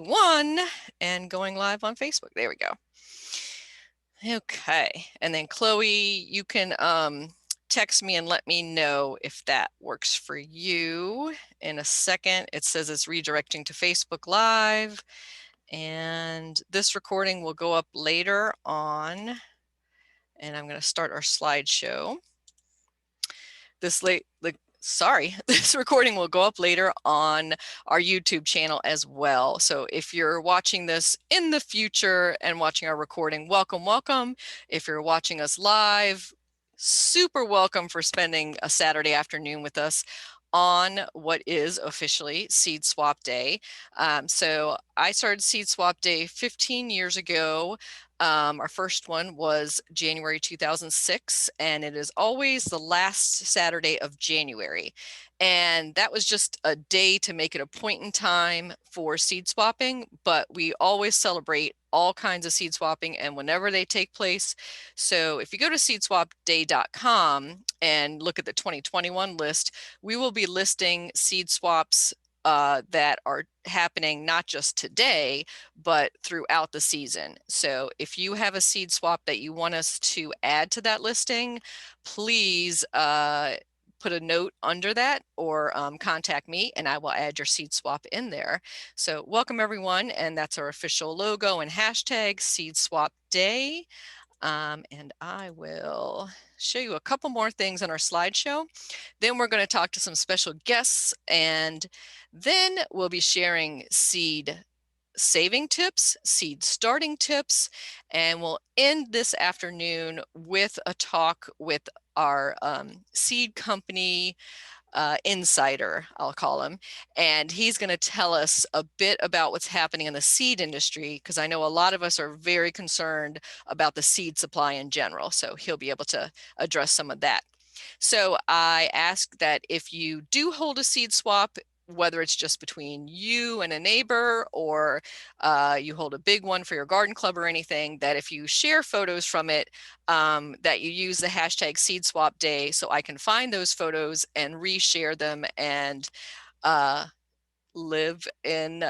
One and going live on Facebook. There we go. Okay. And then Chloe, you can text me and let me know if that works for you in a second. It says it's redirecting to Facebook Live, and this recording will go up later on. And I'm going to start our slideshow. This recording will go up later on our YouTube channel as well. So if you're watching this in the future and watching our recording, welcome, welcome. If you're watching us live, super welcome for spending a Saturday afternoon with us on what is officially Seed Swap Day. So I started Seed Swap Day 15 years ago. Our first one was January 2006, and it is always the last Saturday of January. And that was just a day to make it a point in time for seed swapping, but we always celebrate all kinds of seed swapping and whenever they take place. So if you go to seedswapday.com and look at the 2021 list, we will be listing seed swaps that are happening not just today, but throughout the season. So if you have a seed swap that you want us to add to that listing, please put a note under that or contact me and I will add your seed swap in there. So welcome everyone, and that's our official logo and hashtag Seed Swap Day. And I will show you a couple more things on our slideshow. Then we're going to talk to some special guests, and then we'll be sharing seed saving tips, seed starting tips, and we'll end this afternoon with a talk with our seed company insider, I'll call him, and he's going to tell us a bit about what's happening in the seed industry, because I know a lot of us are very concerned about the seed supply in general, so he'll be able to address some of that. So I ask that if you do hold a seed swap, whether it's just between you and a neighbor or you hold a big one for your garden club or anything, that if you share photos from it, that you use the hashtag Seed Swap Day so I can find those photos and reshare them and live in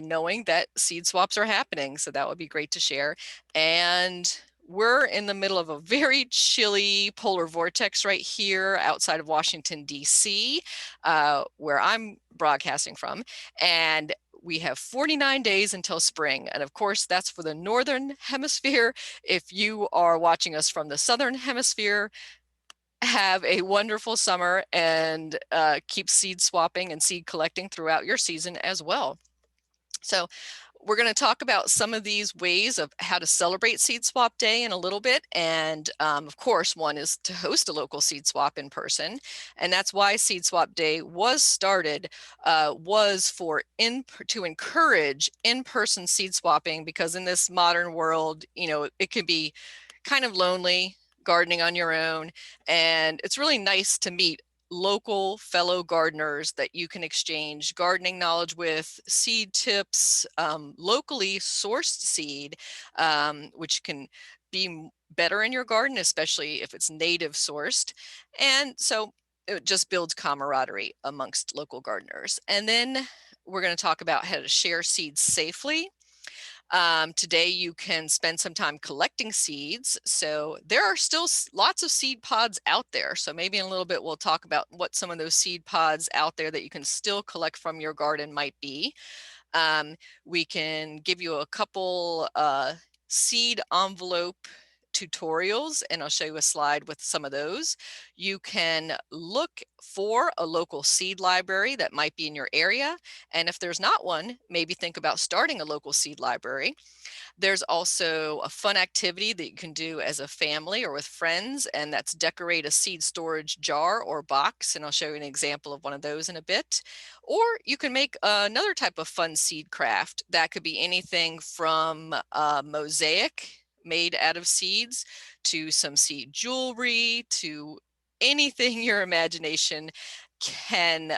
knowing that seed swaps are happening. So that would be great to share. And we're in the middle of a very chilly polar vortex right here outside of Washington, D.C., where I'm broadcasting from. And we have 49 days until spring. And of course, that's for the Northern Hemisphere. If you are watching us from the Southern Hemisphere, have a wonderful summer and keep seed swapping and seed collecting throughout your season as well. So we're going to talk about some of these ways of how to celebrate Seed Swap Day in a little bit. And of course, one is to host a local seed swap in person. And that's why Seed Swap Day was started, was to encourage in-person seed swapping, because in this modern world, you know, it can be kind of lonely gardening on your own. And it's really nice to meet local fellow gardeners that you can exchange gardening knowledge with, seed tips, locally sourced seed, which can be better in your garden, especially if it's native sourced. And so it just builds camaraderie amongst local gardeners. And then we're going to talk about how to share seeds safely. Today you can spend some time collecting seeds. So there are still lots of seed pods out there. So maybe in a little bit we'll talk about what some of those seed pods out there that you can still collect from your garden might be. We can give you a couple seed envelope tutorials, and I'll show you a slide with some of those. You can look for a local seed library that might be in your area, and if there's not one, maybe think about starting a local seed library. There's also a fun activity that you can do as a family or with friends, and that's decorate a seed storage jar or box, and I'll show you an example of one of those in a bit. Or you can make another type of fun seed craft. That could be anything from a mosaic made out of seeds to some seed jewelry to anything your imagination can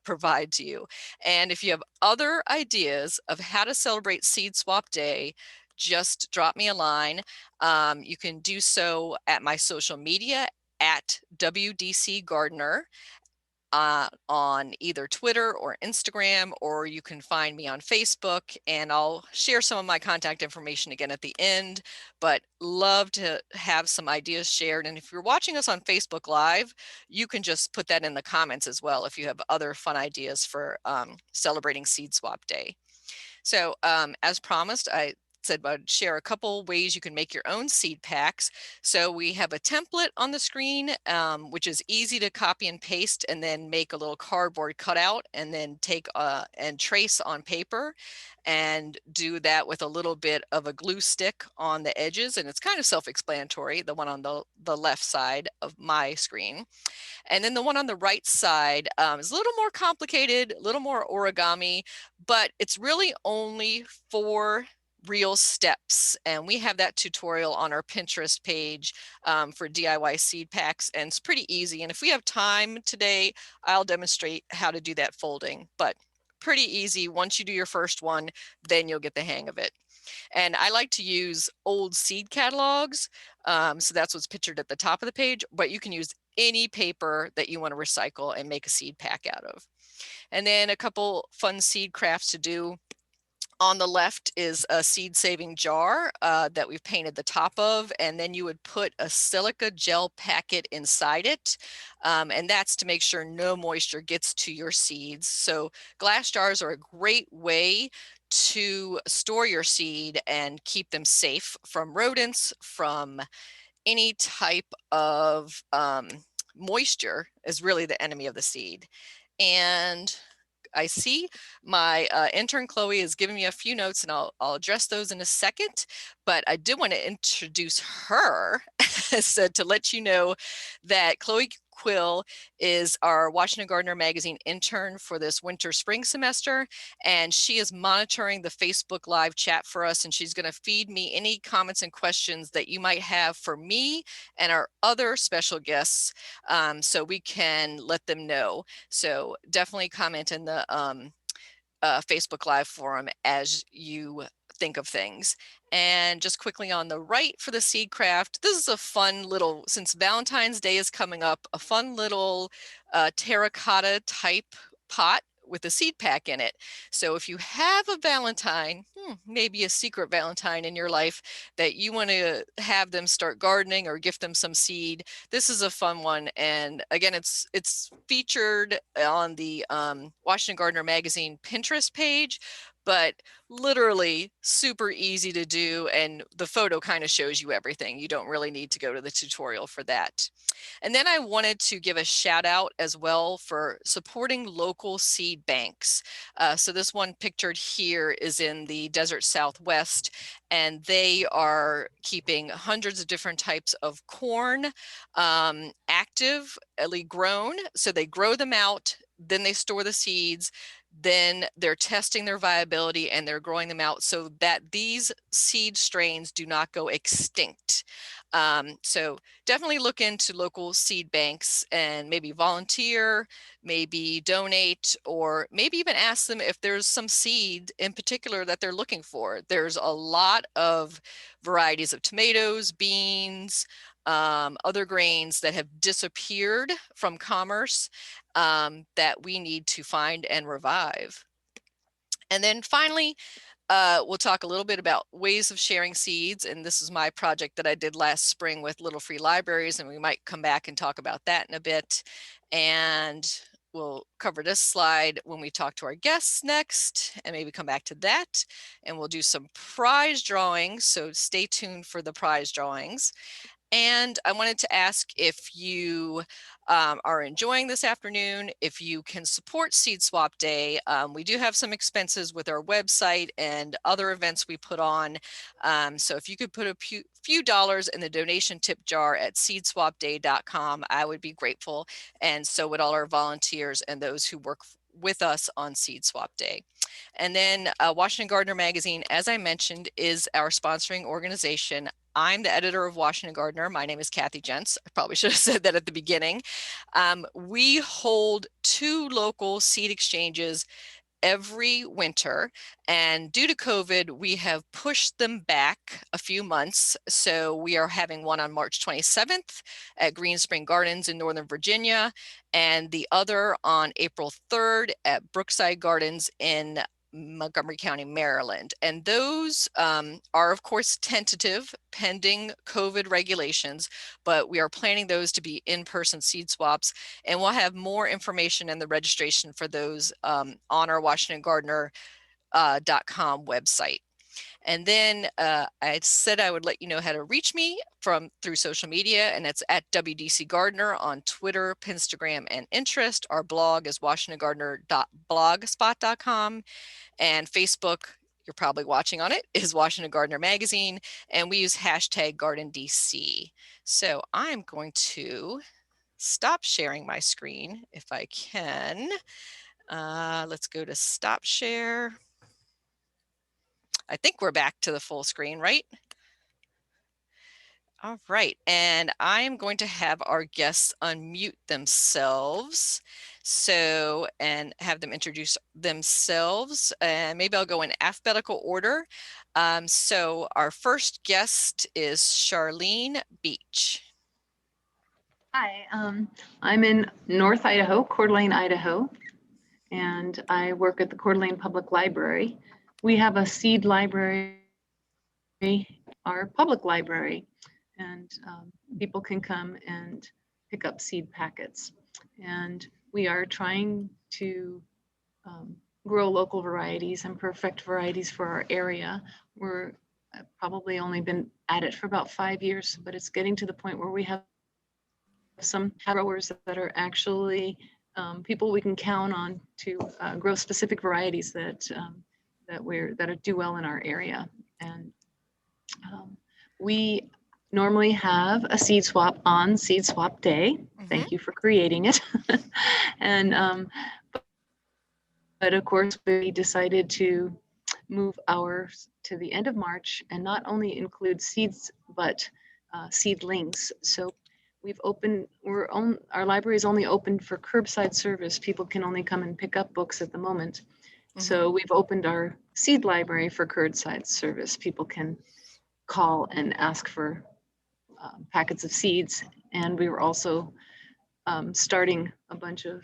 provide to you. And if you have other ideas of how to celebrate Seed Swap Day, just drop me a line. You can do so at my social media at WDC Gardener. on either Twitter or Instagram, or you can find me on Facebook, and I'll share some of my contact information again at the end, but love to have some ideas shared. And if you're watching us on Facebook Live, you can just put that in the comments as well if you have other fun ideas for celebrating Seed Swap Day. So as promised, I said I'd share a couple ways you can make your own seed packs. So we have a template on the screen, which is easy to copy and paste, and then make a little cardboard cutout, and then take and trace on paper, and do that with a little bit of a glue stick on the edges. And it's kind of self-explanatory, the one on the left side of my screen. And then the one on the right side is a little more complicated, a little more origami, but it's really only 4 real steps. And we have that tutorial on our Pinterest page for DIY seed packs, and it's pretty easy. And if we have time today, I'll demonstrate how to do that folding, but pretty easy. Once you do your first one, then you'll get the hang of it. And I like to use old seed catalogs. So that's what's pictured at the top of the page, but you can use any paper that you want to recycle and make a seed pack out of. And then a couple fun seed crafts to do. On the left is a seed saving jar that we've painted the top of, and then you would put a silica gel packet inside it. And that's to make sure no moisture gets to your seeds. So glass jars are a great way to store your seed and keep them safe from rodents, from any type of moisture is really the enemy of the seed. And I see my intern Chloe is giving me a few notes, and I'll address those in a second, but I did want to introduce her so to let you know that Chloe Quill is our Washington Gardener Magazine intern for this winter spring semester, and she is monitoring the Facebook Live chat for us, and she's going to feed me any comments and questions that you might have for me and our other special guests, so we can let them know. So definitely comment in the Facebook Live forum as you think of things. And just quickly on the right for the seed craft, this is a fun little, since Valentine's Day is coming up, a fun little terracotta type pot with a seed pack in it. So if you have a Valentine, maybe a secret Valentine in your life that you want to have them start gardening or gift them some seed, this is a fun one. And again, it's featured on the Washington Gardener Magazine Pinterest page, but literally super easy to do. And the photo kind of shows you everything. You don't really need to go to the tutorial for that. And then I wanted to give a shout out as well for supporting local seed banks. So this one pictured here is in the desert Southwest, and they are keeping hundreds of different types of corn actively grown. So they grow them out, then they store the seeds, then they're testing their viability, and they're growing them out so that these seed strains do not go extinct. So definitely look into local seed banks and maybe volunteer, maybe donate, or maybe even ask them if there's some seed in particular that they're looking for. There's a lot of varieties of tomatoes, beans, other grains that have disappeared from commerce that we need to find and revive. And then finally, we'll talk a little bit about ways of sharing seeds. And this is my project that I did last spring with Little Free Libraries, and we might come back and talk about that in a bit. And we'll cover this slide when we talk to our guests next, and maybe come back to that. And we'll do some prize drawings, so stay tuned for the prize drawings. And I wanted to ask if you are enjoying this afternoon, if you can support Seed Swap Day. We do have some expenses with our website and other events we put on. So if you could put a few dollars in the donation tip jar at seedswapday.com, I would be grateful. And so would all our volunteers and those who work with us on Seed Swap Day. And then Washington Gardener Magazine, as I mentioned, is our sponsoring organization. I'm the editor of Washington Gardener. My name is Kathy Jentz. I probably should have said that at the beginning. We hold 2 local seed exchanges every winter, and due to COVID, we have pushed them back a few months. So we are having one on March 27th at Green Spring Gardens in Northern Virginia, and the other on April 3rd at Brookside Gardens in Montgomery County, Maryland. And those are, of course, tentative pending COVID regulations, but we are planning those to be in-person seed swaps. And we'll have more information in the registration for those on our WashingtonGardener.com website. And then I said I would let you know how to reach me through social media, and it's at WDC Gardener on Twitter, Pinstagram, and Pinterest. Our blog is washingtongardener.blogspot.com, and Facebook, you're probably watching on it, is Washington Gardener Magazine, and we use hashtag GardenDC. So I'm going to stop sharing my screen if I can. Let's go to stop share. I think we're back to the full screen, right? All right, and I'm going to have our guests unmute themselves. So, and have them introduce themselves, and maybe I'll go in alphabetical order. So our first guest is Charlene Beach. Hi, I'm in North Idaho, Coeur d'Alene, Idaho, and I work at the Coeur d'Alene Public Library. We have a seed library, our public library, and people can come and pick up seed packets. And we are trying to grow local varieties and perfect varieties for our area. We're probably only been at it for about 5 years, but it's getting to the point where we have some growers that are actually people we can count on to grow specific varieties that do well in our area. And we normally have a seed swap on Seed Swap Day. Thank you for creating it. And but of course we decided to move ours to the end of March and not only include seeds but seedlings. So we've opened, our library is only open for curbside service. People can only come and pick up books at the moment. So we've opened our seed library for curbside service. People can call and ask for packets of seeds. And we were also starting a bunch of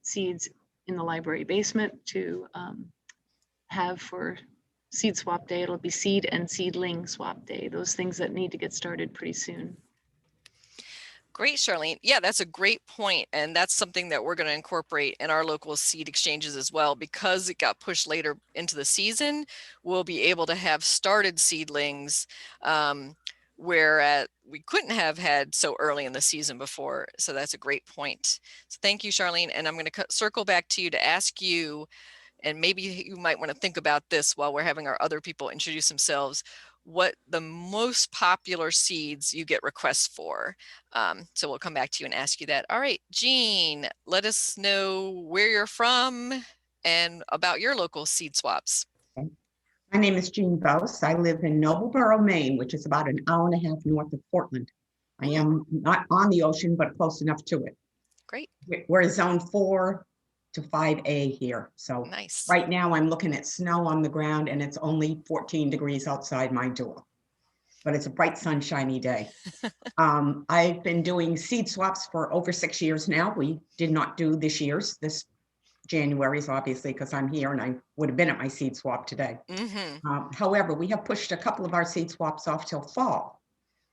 seeds in the library basement to have for Seed Swap Day. It'll be Seed and Seedling Swap Day, those things that need to get started pretty soon. Great, Charlene. Yeah, that's a great point. And that's something that we're going to incorporate in our local seed exchanges as well. Because it got pushed later into the season, we'll be able to have started seedlings where we couldn't have had so early in the season before. So that's a great point. So thank you, Charlene. And I'm going to circle back to you to ask you, and maybe you might want to think about this while we're having our other people introduce themselves, what the most popular seeds you get requests for. So we'll come back to you and ask you that. All right, Jean, let us know where you're from and about your local seed swaps. My name is Jean Bouse. I live in Noblesboro, Maine, which is about an hour and a half north of Portland. I am not on the ocean, but close enough to it. Great. We're zone 4 to 5A here. So nice. Right now I'm looking at snow on the ground and it's only 14 degrees outside my door, but it's a bright sunshiny day. I've been doing seed swaps for over 6 years now. We did not do this January's obviously because I'm here and I would have been at my seed swap today. However, we have pushed a couple of our seed swaps off till fall.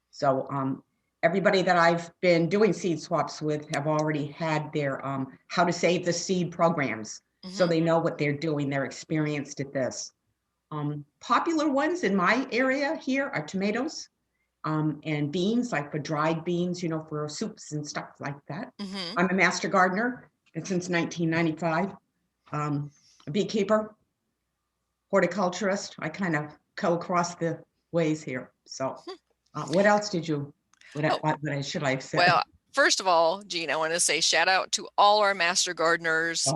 So everybody that I've been doing seed swaps with have already had their how to save the seed programs. So they know what they're doing. They're experienced at this. Popular ones in my area here are tomatoes and beans, like for dried beans, you know, for soups and stuff like that. I'm a master gardener since 1995, a beekeeper, horticulturist. I kind of go across the ways here. So what else did you, what should I have said? Well, first of all, Jean, I want to say shout out to all our master gardeners.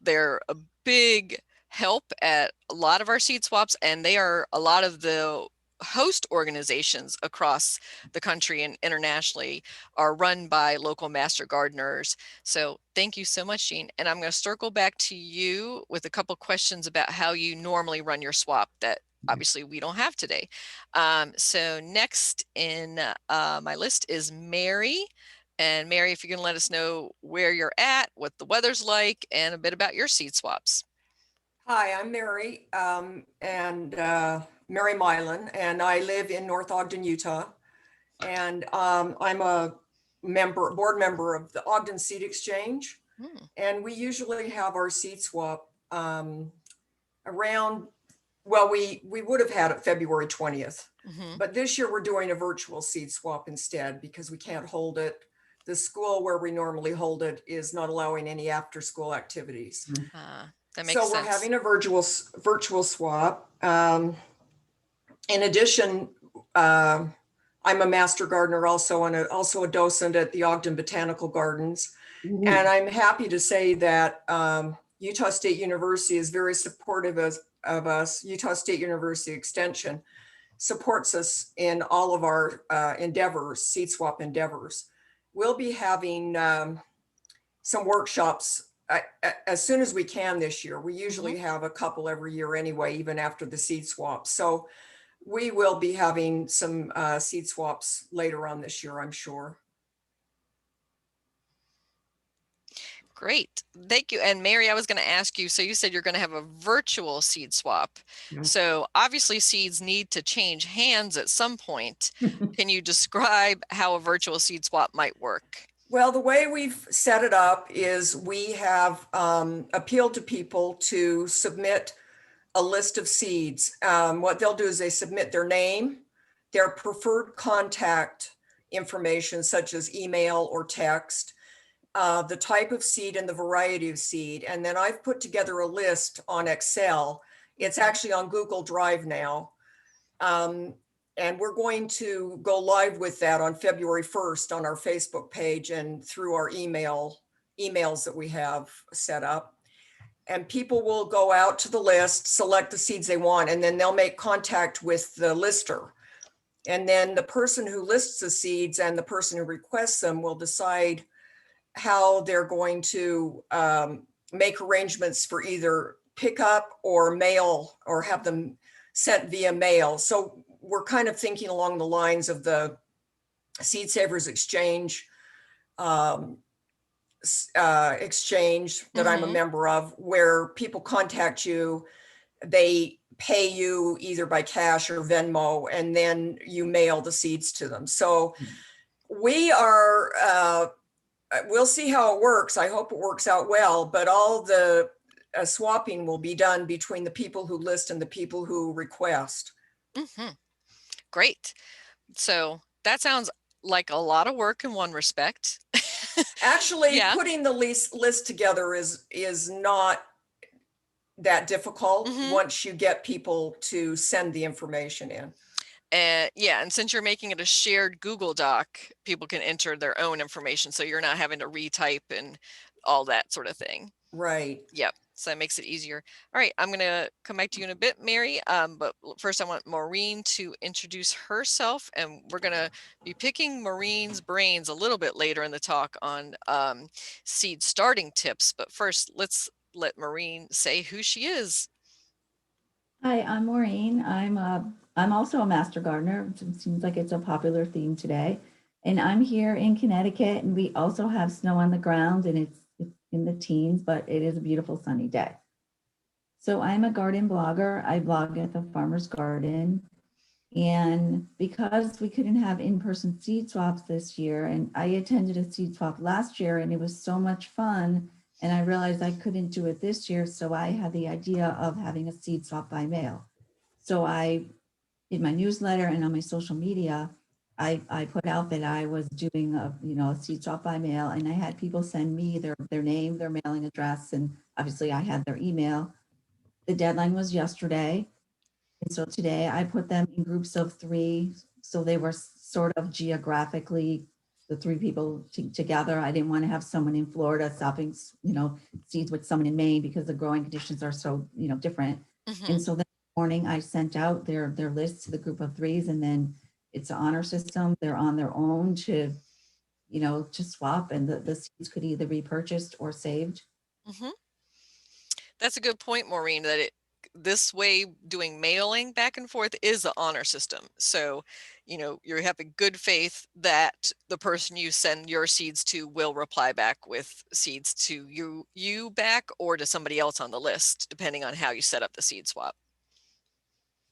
They're a big help at a lot of our seed swaps, and they are a lot of the host organizations across the country and internationally are run by local master gardeners. So thank you so much, Jean. And I'm going to circle back to you with a couple questions about how you normally run your swap that obviously we don't have today. So next in my list is Mary. And Mary, if you can let us know where you're at, what the weather's like, and a bit about your seed swaps. Hi, I'm Mary, and Mary Milan, and I live in North Ogden, Utah. And I'm a board member of the Ogden Seed Exchange. And we usually have our seed swap around, well, we would have had it February 20th. But this year we're doing a virtual seed swap instead because we can't hold it. The school where we normally hold it is not allowing any after school activities. That makes sense. So we're having a virtual swap. In addition, I'm a master gardener also, and also a docent at the Ogden Botanical Gardens. And I'm happy to say that Utah State University is very supportive of us. Utah State University Extension supports us in all of our endeavors, seed swap endeavors. We'll be having some workshops as soon as we can this year. We usually have a couple every year anyway, even after the seed swap. So we will be having some seed swaps later on this year, I'm sure. Great. Thank you. And Mary, I was going to ask you, so you said you're going to have a virtual seed swap. So obviously seeds need to change hands at some point. Can you describe how a virtual seed swap might work? Well, the way we've set it up is we have appealed to people to submit a list of seeds. What they'll do is they submit their name, their preferred contact information, such as email or text, the type of seed and the variety of seed. And then I've put together a list on Excel. It's actually on Google Drive now. And we're going to go live with that on February 1st on our Facebook page and through our emails that we have set up. And people will go out to the list, select the seeds they want, and then they'll make contact with the lister. And then the person who lists the seeds and the person who requests them will decide how they're going to make arrangements for either pickup or mail or have them sent via mail. So we're kind of thinking along the lines of the Seed Savers Exchange exchange that I'm a member of, where people contact you, they pay you either by cash or Venmo, and then you mail the seeds to them. So we are, we'll see how it works. I hope it works out well, but all the swapping will be done between the people who list and the people who request. Great. So that sounds like a lot of work in one respect. Actually, putting the list together is not that difficult once you get people to send the information in. And since you're making it a shared Google Doc, people can enter their own information, so you're not having to retype and all that sort of thing. Right. Yep. So that makes it easier. All right, I'm going to come back to you in a bit, Mary. But first I want Maureen to introduce herself, and we're going to be picking Maureen's brains a little bit later in the talk on seed starting tips. But first, let's let Maureen say who she is. Hi, I'm Maureen. I'm also a master gardener. It seems like it's a popular theme today. And I'm here in Connecticut, and we also have snow on the ground, and it's in the teens, but it is a beautiful sunny day. So I'm a garden blogger. I blog at the Farmer's Garden. And because we couldn't have in-person seed swaps this year, and I attended a seed swap last year and it was so much fun, and I realized I couldn't do it this year, so I had the idea of having a seed swap by mail. So I, in my newsletter and on my social media, I put out that I was doing a seed swap by mail, and I had people send me their name, their mailing address, and obviously I had their email. The deadline was yesterday. And so today I put them in groups of 3. So they were sort of geographically, the 3 people together. I didn't want to have someone in Florida swapping, seeds with someone in Maine because the growing conditions are so, different. And so then morning I sent out their list to the group of threes, and then it's an honor system. They're on their own to, to swap, and the seeds could either be purchased or saved. Mm-hmm. That's a good point, Maureen, that this way doing mailing back and forth is the honor system. So, you have a good faith that the person you send your seeds to will reply back with seeds to you back or to somebody else on the list, depending on how you set up the seed swap.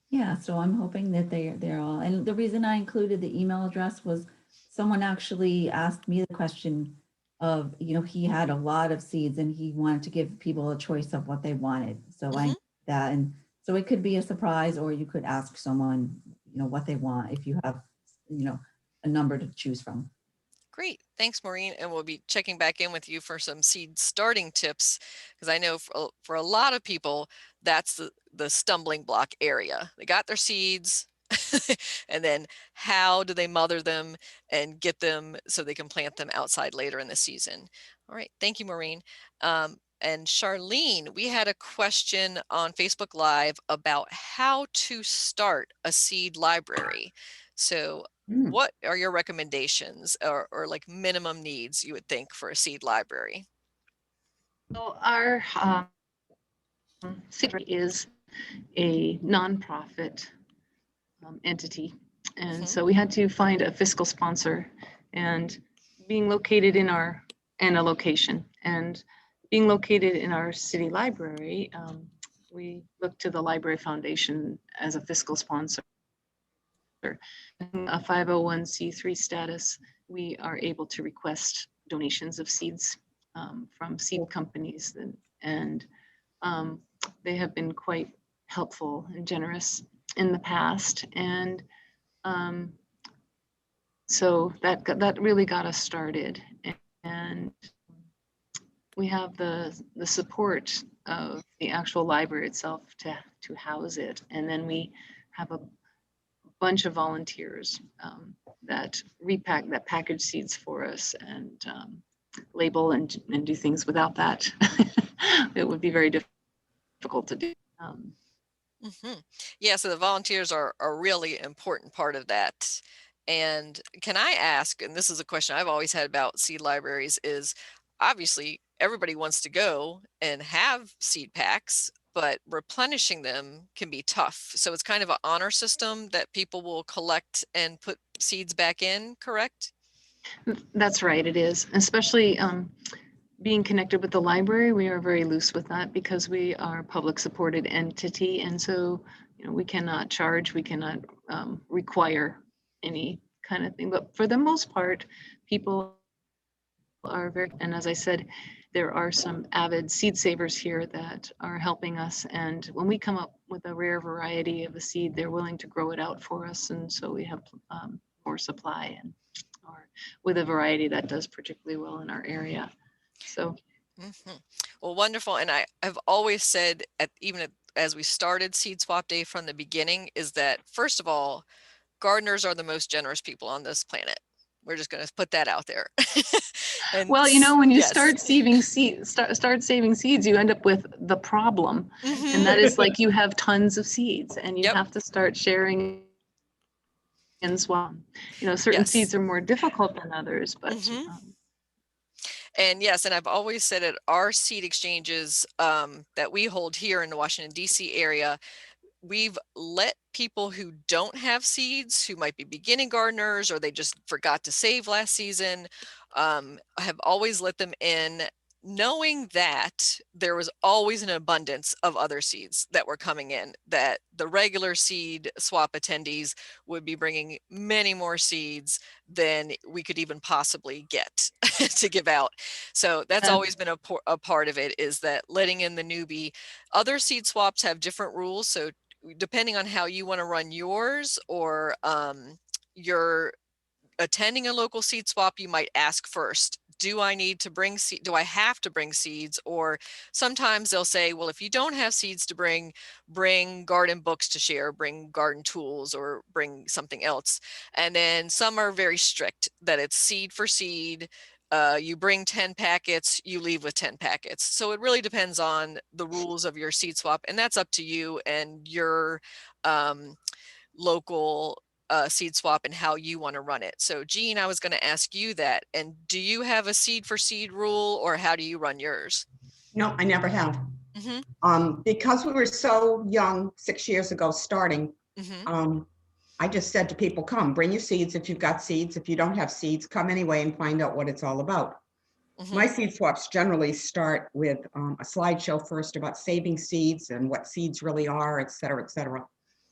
Yeah, so I'm hoping that they're all, and the reason I included the email address was someone actually asked me the question of, he had a lot of seeds and he wanted to give people a choice of what they wanted. So I that, and so it could be a surprise, or you could ask someone, what they want if you have, a number to choose from. Great. Thanks, Maureen. And we'll be checking back in with you for some seed starting tips, because I know for a lot of people, that's the stumbling block area. They got their seeds, and then how do they mother them and get them so they can plant them outside later in the season? All right. Thank you, Maureen. And Charlene, we had a question on Facebook Live about how to start a seed library. So what are your recommendations or like minimum needs you would think for a seed library? So our seed is a nonprofit entity, and so we had to find a fiscal sponsor, and being located in a location, and being located in our city library, we looked to the Library Foundation as a fiscal sponsor. A 501c3 status, we are able to request donations of seeds from seed companies, and they have been quite helpful and generous in the past, and so that really got us started, and we have the support of the actual library itself to house it, and then we have a bunch of volunteers that package seeds for us and label and do things. Without that, it would be very difficult to do. Yeah, so the volunteers are a really important part of that. And can I ask, and this is a question I've always had about seed libraries, is obviously everybody wants to go and have seed packs, but replenishing them can be tough. So it's kind of an honor system that people will collect and put seeds back in, correct? That's right, it is. Especially being connected with the library, we are very loose with that because we are a public supported entity. And so, we cannot charge, we cannot require any kind of thing. But for the most part, people are very, and as I said, there are some avid seed savers here that are helping us. And when we come up with a rare variety of a seed, they're willing to grow it out for us. And so we have more supply or with a variety that does particularly well in our area. So, well, wonderful. And I've always said, as we started Seed Swap Day from the beginning, is that first of all, gardeners are the most generous people on this planet. We're just going to put that out there. And well, when you start saving seeds, you end up with the problem, and that is like you have tons of seeds, and you have to start sharing and swap. Certain seeds are more difficult than others, but. And yes, and I've always said at our seed exchanges that we hold here in the Washington, D.C. area, we've let people who don't have seeds, who might be beginning gardeners, or they just forgot to save last season, have always let them in, knowing that there was always an abundance of other seeds that were coming in, that the regular seed swap attendees would be bringing many more seeds than we could even possibly get to give out. So that's always been a part of it, is that letting in the newbie. Other seed swaps have different rules. So depending on how you want to run yours, or you're attending a local seed swap, you might ask first, do I need to bring seed? Do I have to bring seeds? Or sometimes they'll say, well, if you don't have seeds to bring garden books to share, bring garden tools, or bring something else. And then some are very strict that it's seed for seed. you bring 10 packets, you leave with 10 packets. So it really depends on the rules of your seed swap, and that's up to you and your local seed swap and how you want to run it. So Jean, I was going to ask you that. And do you have a seed for seed rule, or how do you run yours? No, I never have. Because we were so young 6 years ago starting, I just said to people, come, bring your seeds if you've got seeds. If you don't have seeds, come anyway and find out what it's all about. My seed swaps generally start with a slideshow first about saving seeds and what seeds really are, et cetera, et cetera.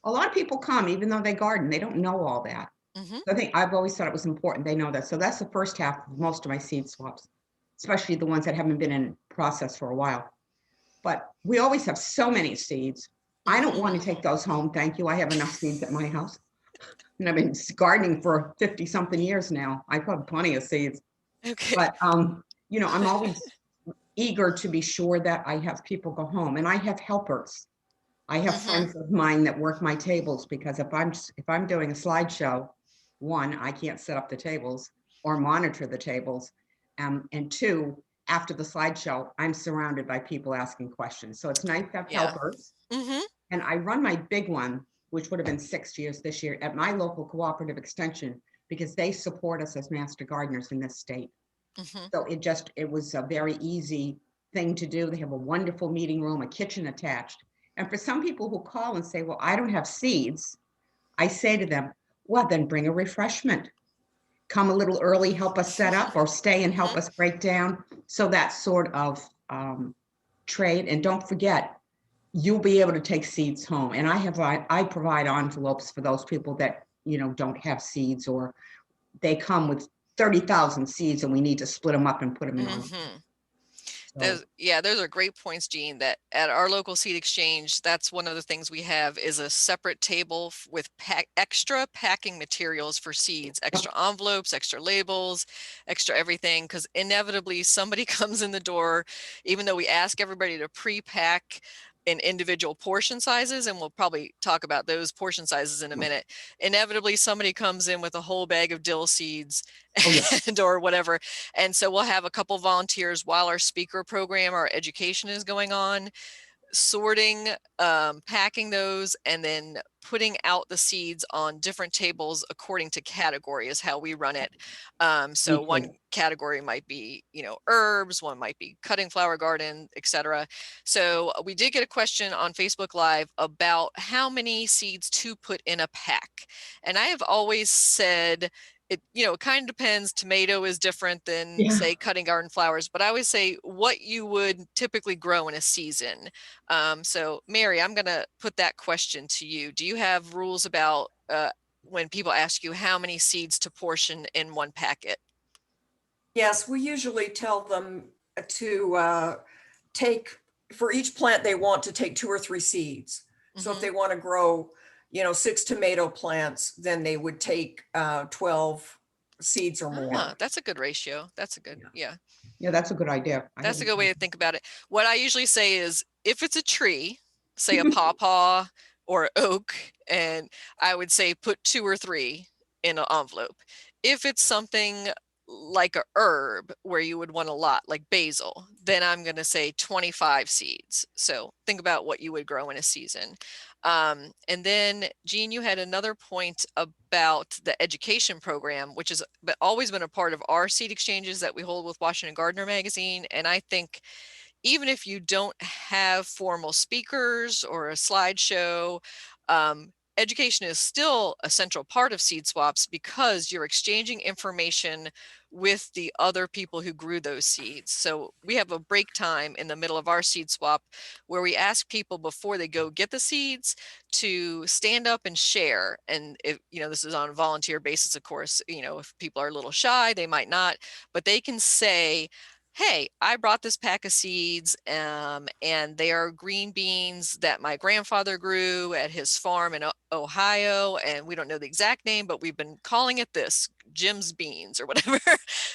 A lot of people come, even though they garden, they don't know all that. So I think I've always thought it was important they know that. So that's the first half of most of my seed swaps, especially the ones that haven't been in process for a while. But we always have so many seeds. I don't want to take those home. Thank you. I have enough seeds at my house. And I've been gardening for 50 something years now. I've had plenty of seeds. Okay. But, you know, I'm always eager to be sure that I have people go home, and I have helpers. I have friends of mine that work my tables, because if I'm doing a slideshow, one, I can't set up the tables or monitor the tables. And two, after the slideshow, I'm surrounded by people asking questions. So it's nice to have helpers. And I run my big one, which would have been 6 years this year, at my local cooperative extension, because they support us as master gardeners in this state. So it was a very easy thing to do. They have a wonderful meeting room, a kitchen attached. And for some people who call and say, well, I don't have seeds, I say to them, well, then bring a refreshment. Come a little early, help us set up, or stay and help us break down. So that sort of trade. And don't forget, you'll be able to take seeds home. And I provide envelopes for those people that, you know, don't have seeds, or they come with 30,000 seeds and we need to split them up and put them in. Those are great points, Jean, that at our local seed exchange, that's one of the things we have is a separate table with extra packing materials for seeds, extra envelopes, extra labels, extra everything, because inevitably somebody comes in the door, even though we ask everybody to pre-pack in individual portion sizes, and we'll probably talk about those portion sizes in a minute. Inevitably, somebody comes in with a whole bag of dill seeds and or whatever. And so we'll have a couple volunteers while our speaker program, our education is going on, sorting, packing those, and then putting out the seeds on different tables according to category is how we run it. So one category might be, you know, herbs, one might be cutting flower garden, etc. So we did get a question on Facebook Live about how many seeds to put in a pack. And I have always said, it, you know, it kind of depends. Tomato is different than say cutting garden flowers, but I always say what you would typically grow in a season. So Mary, I'm going to put that question to you. Do you have rules about when people ask you how many seeds to portion in one packet? Yes, we usually tell them to take, for each plant they want, to take 2 or 3 seeds. So if they want to grow, you know, 6 tomato plants, then they would take 12 seeds or more. That's a good ratio. That's a good, yeah, that's a good idea. That's a good way to think about it. What I usually say is, if it's a tree, say a pawpaw or oak, and I would say put 2 or 3 in an envelope. If it's something like a herb where you would want a lot, like basil, then I'm going to say 25 seeds. So think about what you would grow in a season. And then Jean, you had another point about the education program, which has always been a part of our seed exchanges that we hold with Washington Gardener magazine. And I think even if you don't have formal speakers or a slideshow, education is still a central part of seed swaps, because you're exchanging information with the other people who grew those seeds. So we have a break time in the middle of our seed swap where we ask people before they go get the seeds to stand up and share. And if, you know, this is on a volunteer basis, of course, you know, if people are a little shy, they might not, but they can say, hey, I brought this pack of seeds, and they are green beans that my grandfather grew at his farm in Ohio, and we don't know the exact name, but we've been calling it this, Jim's beans or whatever.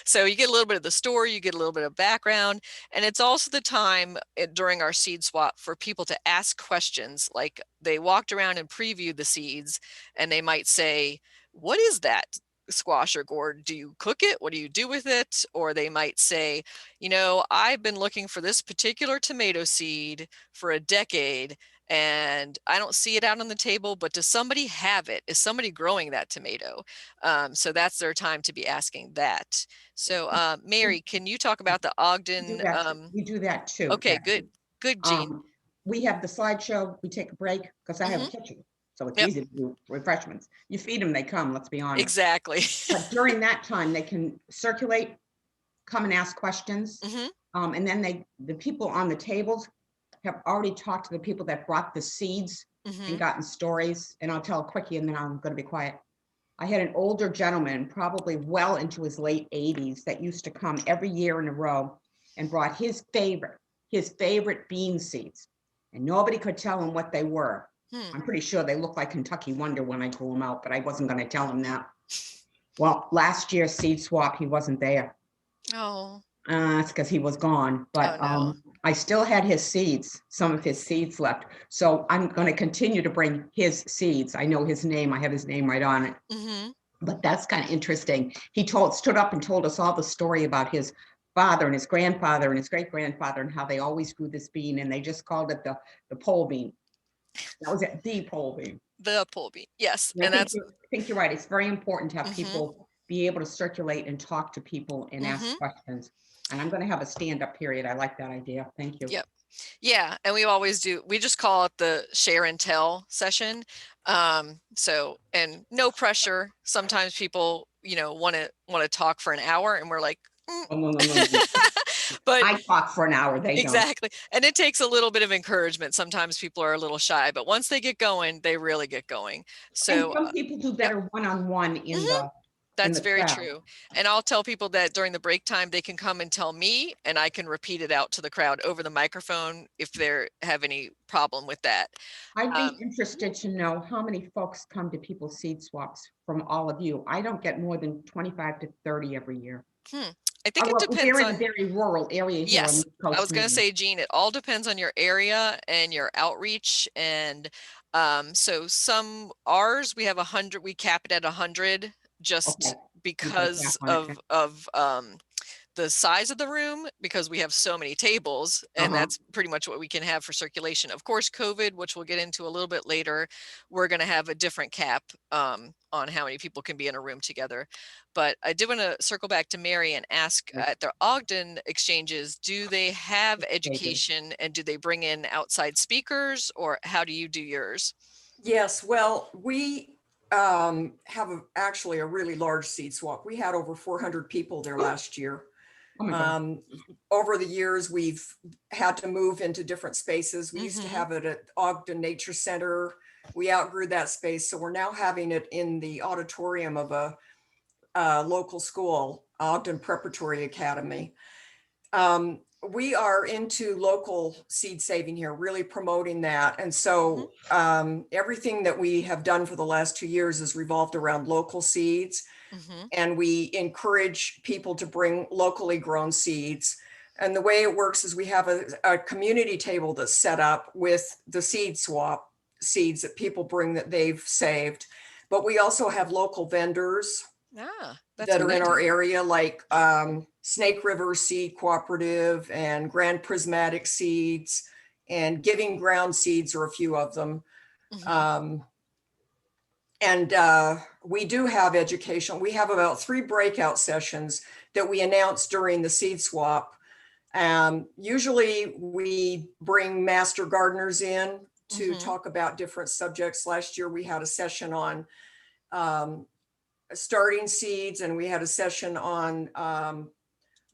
So you get a little bit of the story, you get a little bit of background, and it's also the time during our seed swap for people to ask questions. Like, they walked around and previewed the seeds, and they might say, what is that? squash or gourd, do you cook it? What do you do with it? Or they might say, you know, I've been looking for this particular tomato seed for a decade and I don't see it out on the table, but does somebody have it? Is somebody growing that tomato? So that's their time to be asking that. So Mary, can you talk about the Ogden? We do that too. Okay, good. Good, Jean. We have the slideshow, we take a break because I have a kitchen. So it's easy to do refreshments. You feed them, they come, let's be honest. Exactly. But during that time, they can circulate, come and ask questions. And then the people on the tables have already talked to the people that brought the seeds and gotten stories. And I'll tell a quickie and then I'm going to be quiet. I had an older gentleman, probably well into his late 80s, that used to come every year in a row and brought his favorite bean seeds. And nobody could tell him what they were. I'm pretty sure they look like Kentucky Wonder when I grew them out, but I wasn't going to tell him that. Well, last year's seed swap, he wasn't there. Oh. It's because he was gone. But no. I still had his seeds, some of his seeds left. So I'm going to continue to bring his seeds. I know his name. I have his name right on it. But that's kind of interesting. He stood up and told us all the story about his father and his grandfather and his great-grandfather and how they always grew this bean and they just called it the pole bean. That was it, the pole bean. The pole bean, yes. And I think you're right. It's very important to have people be able to circulate and talk to people and ask questions. And I'm going to have a stand-up period. I like that idea. Thank you. Yep. Yeah, and we always do. We just call it the share and tell session. So, and no pressure. Sometimes people, you know, want to talk for an hour, and we're like, Oh, no. but I talk for an hour. They exactly, and it takes a little bit of encouragement. Sometimes people are a little shy, but once they get going, they really get going. So and some people do better one-on-one in the. That's very true. And I'll tell people that during the break time, they can come and tell me, and I can repeat it out to the crowd over the microphone if they have any problem with that. I'd be interested to know how many folks come to people's seed swaps from all of you. I don't get more than 25 to 30 every year. I think it depends we're on a very rural area here. Yes, I was going to say, Jean, it all depends on your area and your outreach. And so ours, we have 100, we cap it at 100 just because of the size of the room, because we have so many tables, and that's pretty much what we can have for circulation. Of course, COVID, which we'll get into a little bit later, we're going to have a different cap on how many people can be in a room together. But I did want to circle back to Mary and ask, at the Ogden exchanges, do they have education and do they bring in outside speakers, or how do you do yours? Yes, well, we have actually a really large seed swap. We had over 400 people there last year. Over the years, we've had to move into different spaces. We used to have it at Ogden Nature Center. We outgrew that space, so we're now having it in the auditorium of a local school, Ogden Preparatory Academy. We are into local seed saving here, really promoting that. And so everything that we have done for the last 2 years is revolved around local seeds. And we encourage people to bring locally grown seeds. And the way it works is we have a community table that's set up with the seed swap seeds that people bring that they've saved. But we also have local vendors that are in our area, like Snake River Seed Cooperative and Grand Prismatic Seeds and Giving Ground Seeds are a few of them. And we do have education. We have about 3 breakout sessions that we announce during the seed swap. Usually we bring master gardeners in to talk about different subjects. Last year we had a session on starting seeds, and we had a session on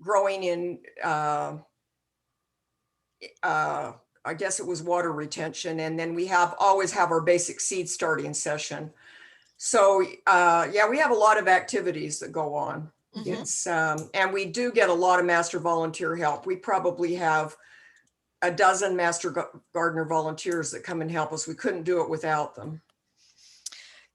growing in, I guess it was water retention. And then we always have our basic seed starting session. So yeah, we have a lot of activities that go on. It's and we do get a lot of master volunteer help. We probably have a dozen master gardener volunteers that come and help us. We couldn't do it without them.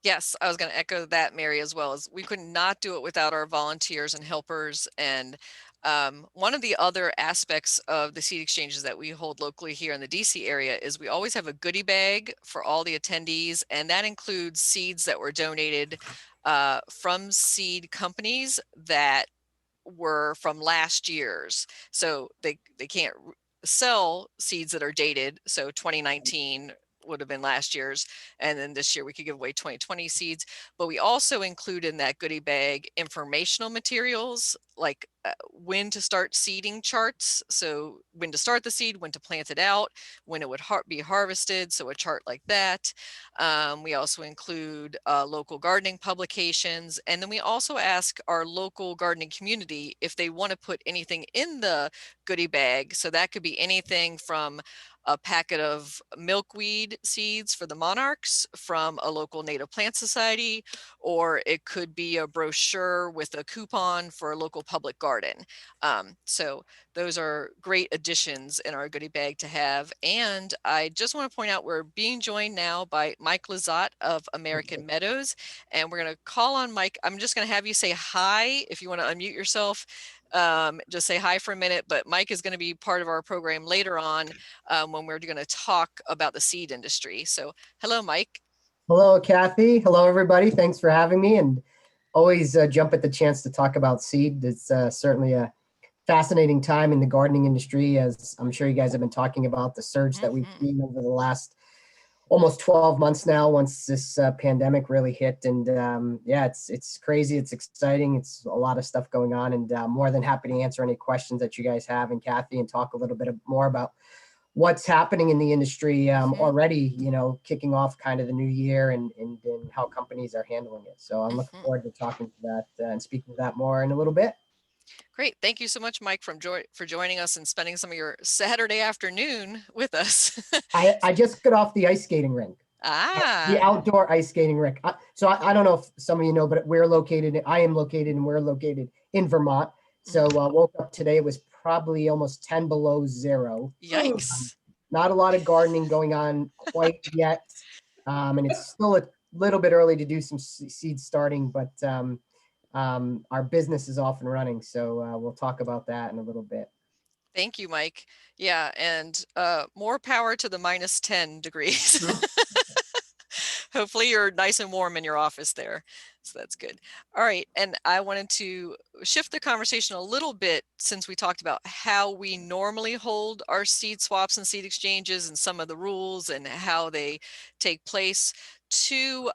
Yes, I was going to echo that, Mary, as well. As we could not do it without our volunteers and helpers. And One of the other aspects of the seed exchanges that we hold locally here in the DC area is we always have a goodie bag for all the attendees, and that includes seeds that were donated from seed companies that were from last year's. So they can't sell seeds that are dated. So 2019 would have been last year's, and then this year we could give away 2020 seeds. But we also include in that goodie bag informational materials like when to start seeding charts. So when to start the seed, when to plant it out, when it would be harvested. So a chart like that. We also include local gardening publications. And then we also ask our local gardening community if they want to put anything in the goodie bag. So that could be anything from a packet of milkweed seeds for the monarchs from a local native plant society, or it could be a brochure with a coupon for a local public garden. So those are great additions in our goodie bag to have. And I just want to point out we're being joined now by Mike Lizotte of American Meadows, and we're going to call on Mike. I'm just going to have you say hi if you want to unmute yourself. Just say hi for a minute, but Mike is going to be part of our program later on when we're going to talk about the seed industry. So hello, Mike. Hello, Kathy. Hello, everybody. Thanks for having me, and always jump at the chance to talk about seed. It's certainly a fascinating time in the gardening industry, as I'm sure you guys have been talking about the surge that we've seen over the last almost 12 months now, once this pandemic really hit. And yeah, it's crazy. It's exciting. It's a lot of stuff going on, and more than happy to answer any questions that you guys have, and Kathy, and talk a little bit more about what's happening in the industry already, kicking off kind of the new year, and how companies are handling it. So I'm looking forward to talking to that and speaking to that more in a little bit. Great. Thank you so much, Mike, for joining us and spending some of your Saturday afternoon with us. I just got off the ice skating rink. The outdoor ice skating rink. So I don't know if some of you know, but I am located and we're located in Vermont. So woke up today, it was probably almost 10 below zero. Yikes. Not a lot of gardening going on quite yet. And it's still a little bit early to do some seed starting, but our business is off and running. So we'll talk about that in a little bit. Thank you, Mike. Yeah, and more power to the minus 10 degrees. Hopefully you're nice and warm in your office there. So that's good. All right. And I wanted to shift the conversation a little bit, since we talked about how we normally hold our seed swaps and seed exchanges and some of the rules and how they take place, to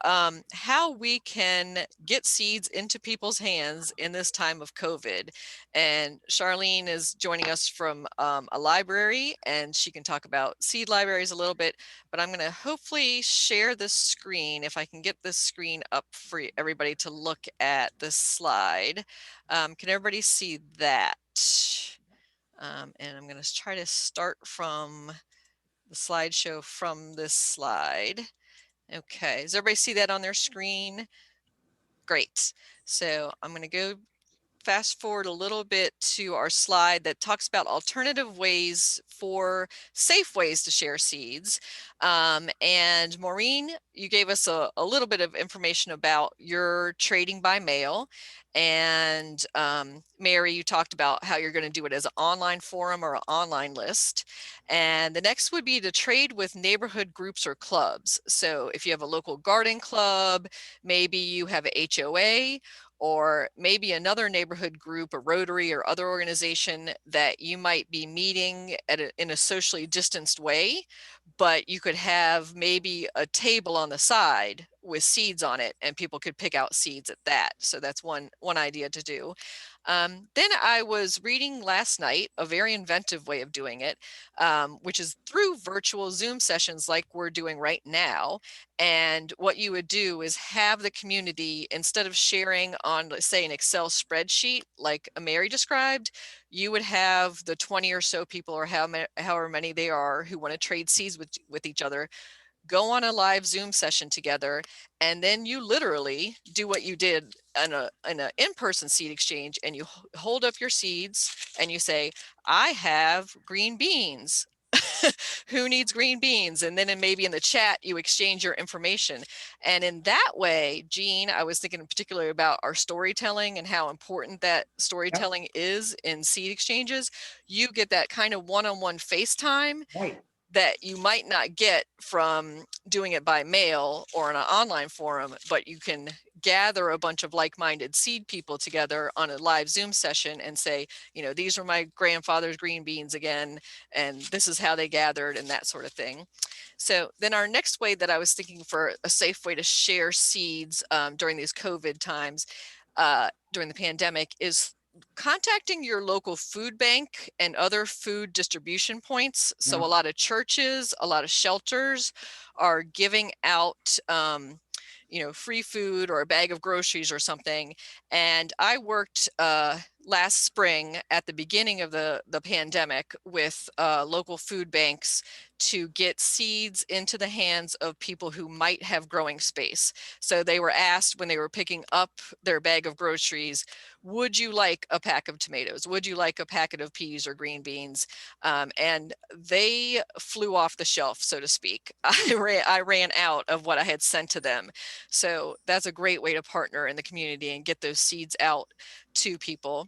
how we can get seeds into people's hands in this time of COVID. And Charlene is joining us from a library, and she can talk about seed libraries a little bit, but I'm going to hopefully share this screen, if I can get this screen up for everybody to look at this slide. Can everybody see that? And I'm going to try to start from the slideshow from this slide. Okay, does everybody see that on their screen? Great. So I'm going to go fast forward a little bit to our slide that talks about alternative ways for safe ways to share seeds. And Maureen, you gave us a little bit of information about your trading by mail. And Mary, you talked about how you're going to do it as an online forum or an online list. And the next would be to trade with neighborhood groups or clubs. So if you have a local garden club, maybe you have a HOA, or maybe another neighborhood group, a Rotary or other organization that you might be meeting in a socially distanced way, but you could have maybe a table on the side with seeds on it, and people could pick out seeds at that. So that's one idea to do. Then I was reading last night a very inventive way of doing it, which is through virtual Zoom sessions like we're doing right now. And what you would do is have the community, instead of sharing on, let's say, an Excel spreadsheet like Mary described, you would have the 20 or so people, or however many they are, who want to trade seeds with each other, go on a live Zoom session together, and then you literally do what you did in an in-person seed exchange, and you hold up your seeds and you say, I have green beans. who needs green beans? And then maybe in the chat, you exchange your information. And in that way, Jean, I was thinking particularly about our storytelling and how important that storytelling is in seed exchanges. You get that kind of one-on-one FaceTime Right. that you might not get from doing it by mail or in an online forum, but you can gather a bunch of like-minded seed people together on a live Zoom session and say, you know, these are my grandfather's green beans again, and this is how they gathered and that sort of thing. So then our next way that I was thinking for a safe way to share seeds during these COVID times, during the pandemic, is contacting your local food bank and other food distribution points. So Yeah. a lot of churches, a lot of shelters are giving out, you know, free food or a bag of groceries or something. And I worked last spring at the beginning of the pandemic with local food banks to get seeds into the hands of people who might have growing space. So they were asked when they were picking up their bag of groceries, would you like a pack of tomatoes? Would you like a packet of peas or green beans? And they flew off the shelf, so to speak. I ran out of what I had sent to them. So that's a great way to partner in the community and get those seeds out to people.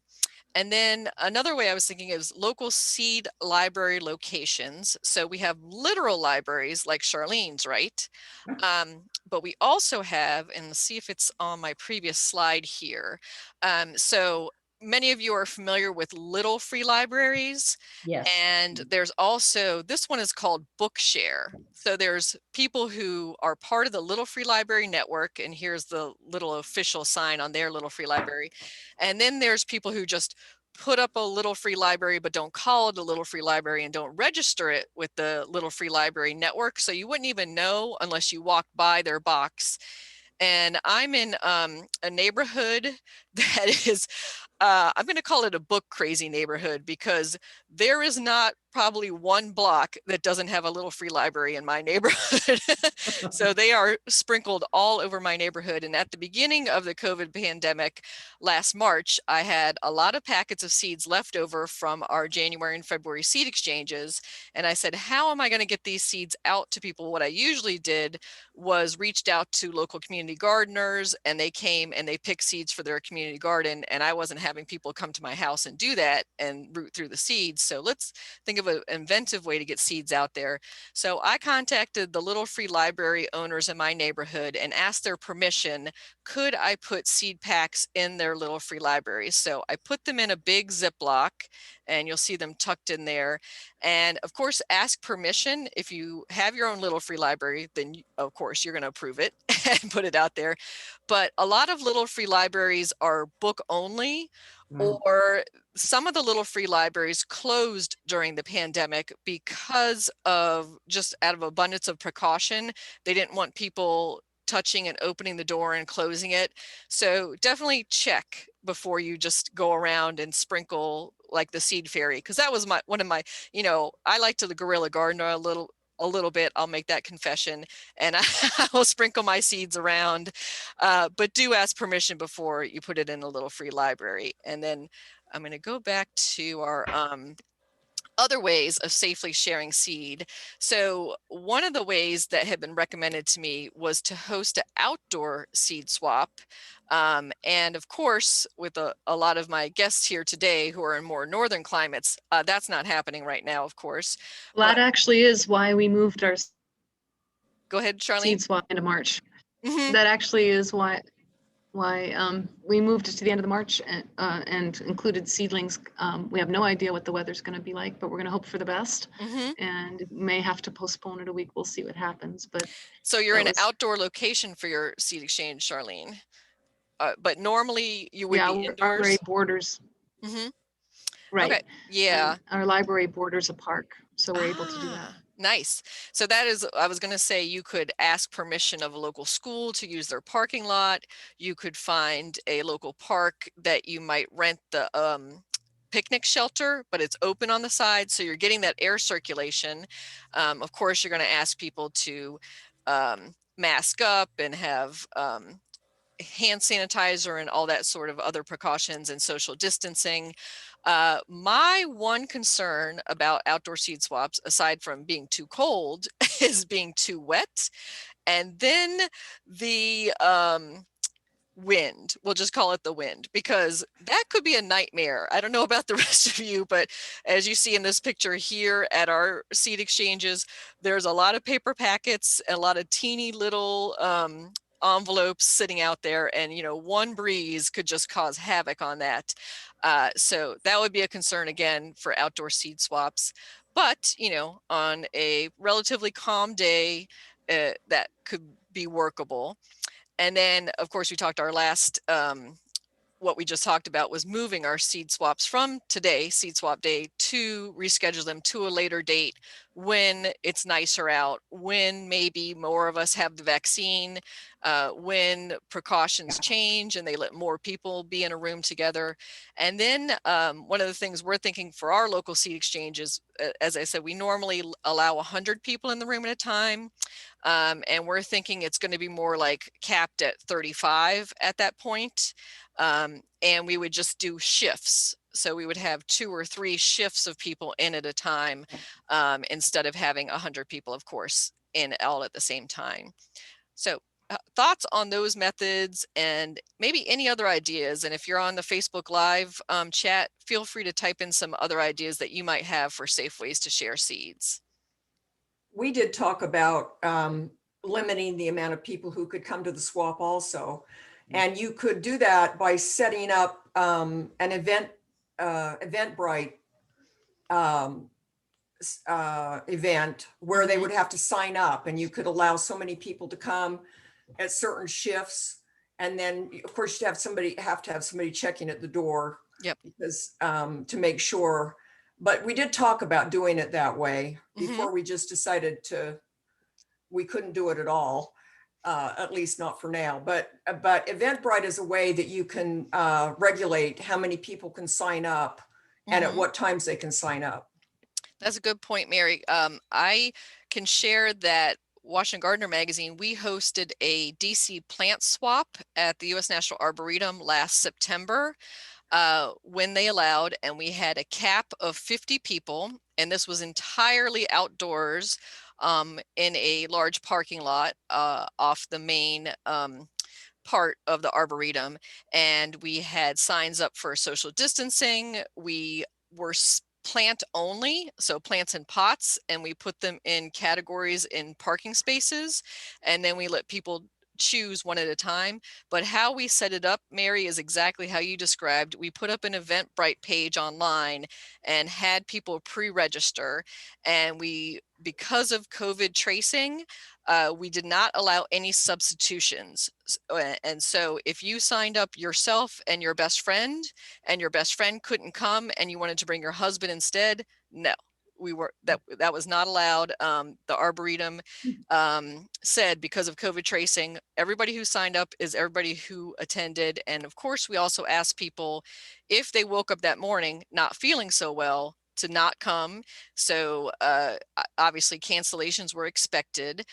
And then another way I was thinking is local seed library locations. So we have literal libraries like Charlene's, right? But we also have, and let's see if it's on my previous slide here. So many of you are familiar with little free libraries. Yes. And there's also, this one is called Bookshare. So there's people who are part of the Little Free Library Network, and here's the little official sign on their Little Free Library. And then there's people who just put up a Little Free Library, but don't call it a Little Free Library and don't register it with the Little Free Library Network. So you wouldn't even know unless you walk by their box. And I'm in a neighborhood that is, I'm going to call it a book crazy neighborhood, because there is not probably one block that doesn't have a Little Free Library in my neighborhood. So they are sprinkled all over my neighborhood. And at the beginning of the COVID pandemic last March, I had a lot of packets of seeds left over from our January and February seed exchanges. And I said, how am I going to get these seeds out to people? What I usually did was reached out to local community gardeners, and they came and they picked seeds for their community garden. And I wasn't having people come to my house and do that and root through the seeds. So let's think of an inventive way to get seeds out there. So I contacted the Little Free Library owners in my neighborhood and asked their permission, could I put seed packs in their Little Free Libraries? So I put them in a big Ziploc, and you'll see them tucked in there. And of course, ask permission. If you have your own Little Free Library, then of course you're going to approve it and put it out there. But a lot of Little Free Libraries are book only, or some of the Little Free Libraries closed during the pandemic because of, just out of abundance of precaution, they didn't want people touching and opening the door and closing it. So definitely check before you just go around and sprinkle like the seed fairy, because that was one of my, you know, I like to the guerrilla gardener a little bit. I'll make that confession, and I will sprinkle my seeds around, but do ask permission before you put it in a Little Free Library. And then I'm going to go back to our other ways of safely sharing seed. So one of the ways that had been recommended to me was to host an outdoor seed swap. And of course, with a lot of my guests here today who are in more northern climates, that's not happening right now, of course. Well, that actually is why we moved our Go ahead, Charlene. seed swap into March. Mhm. That actually is why we moved it to the end of the March and included seedlings. We have no idea what the weather's going to be like, but we're going to hope for the best, Mhm. and may have to postpone it a week. We'll see what happens. But So you're that in an was- outdoor location for your seed exchange, Charlene. But normally you would yeah, be our indoors. library borders, Mhm. right? Okay. Yeah. And our library borders a park, so we're able to do that. Nice. So that is, I was going to say, you could ask permission of a local school to use their parking lot. You could find a local park that you might rent the picnic shelter, but it's open on the side, so you're getting that air circulation. Of course, you're going to ask people to mask up and have hand sanitizer and all that sort of other precautions and social distancing. My one concern about outdoor seed swaps, aside from being too cold, is being too wet. And then the wind, we'll just call it the wind, because that could be a nightmare. I don't know about the rest of you, but as you see in this picture here at our seed exchanges, there's a lot of paper packets, a lot of teeny little envelopes sitting out there, and one breeze could just cause havoc on that. So that would be a concern again for outdoor seed swaps. But on a relatively calm day, that could be workable. And then, of course, we talked our last, what we just talked about was moving our seed swaps from today, seed swap day, to reschedule them to a later date when it's nicer out, when maybe more of us have the vaccine, when precautions change and they let more people be in a room together. And then one of the things we're thinking for our local seed exchanges, as I said, we normally allow 100 people in the room at a time. And we're thinking it's going to be more like capped at 35 at that point. And we would just do shifts. So we would have 2 or 3 shifts of people in at a time, instead of having 100 people, of course, in all at the same time. So thoughts on those methods and maybe any other ideas. And if you're on the Facebook Live chat, feel free to type in some other ideas that you might have for safe ways to share seeds. We did talk about limiting the amount of people who could come to the swap also. And you could do that by setting up an Eventbrite event where they would have to sign up, and you could allow so many people to come at certain shifts. And then of course you'd have to have somebody checking at the door. Yep. Because to make sure. But we did talk about doing it that way before we just decided we couldn't do it at all. At least not for now, but Eventbrite is a way that you can regulate how many people can sign up and at what times they can sign up. That's a good point, Mary. I can share that Washington Gardener Magazine, we hosted a DC plant swap at the U.S. National Arboretum last September when they allowed, and we had a cap of 50 people, and this was entirely outdoors. In a large parking lot off the main part of the Arboretum. And we had signs up for social distancing. We were plant only, so plants in pots, and we put them in categories in parking spaces. And then we let people choose one at a time. But how we set it up, Mary, is exactly how you described. We put up an Eventbrite page online and had people pre-register. And because of COVID tracing, we did not allow any substitutions. And so if you signed up yourself and your best friend couldn't come and you wanted to bring your husband instead, no. That was not allowed. The Arboretum said because of COVID tracing, everybody who signed up is everybody who attended. And of course, we also asked people if they woke up that morning not feeling so well to not come. So obviously cancellations were expected.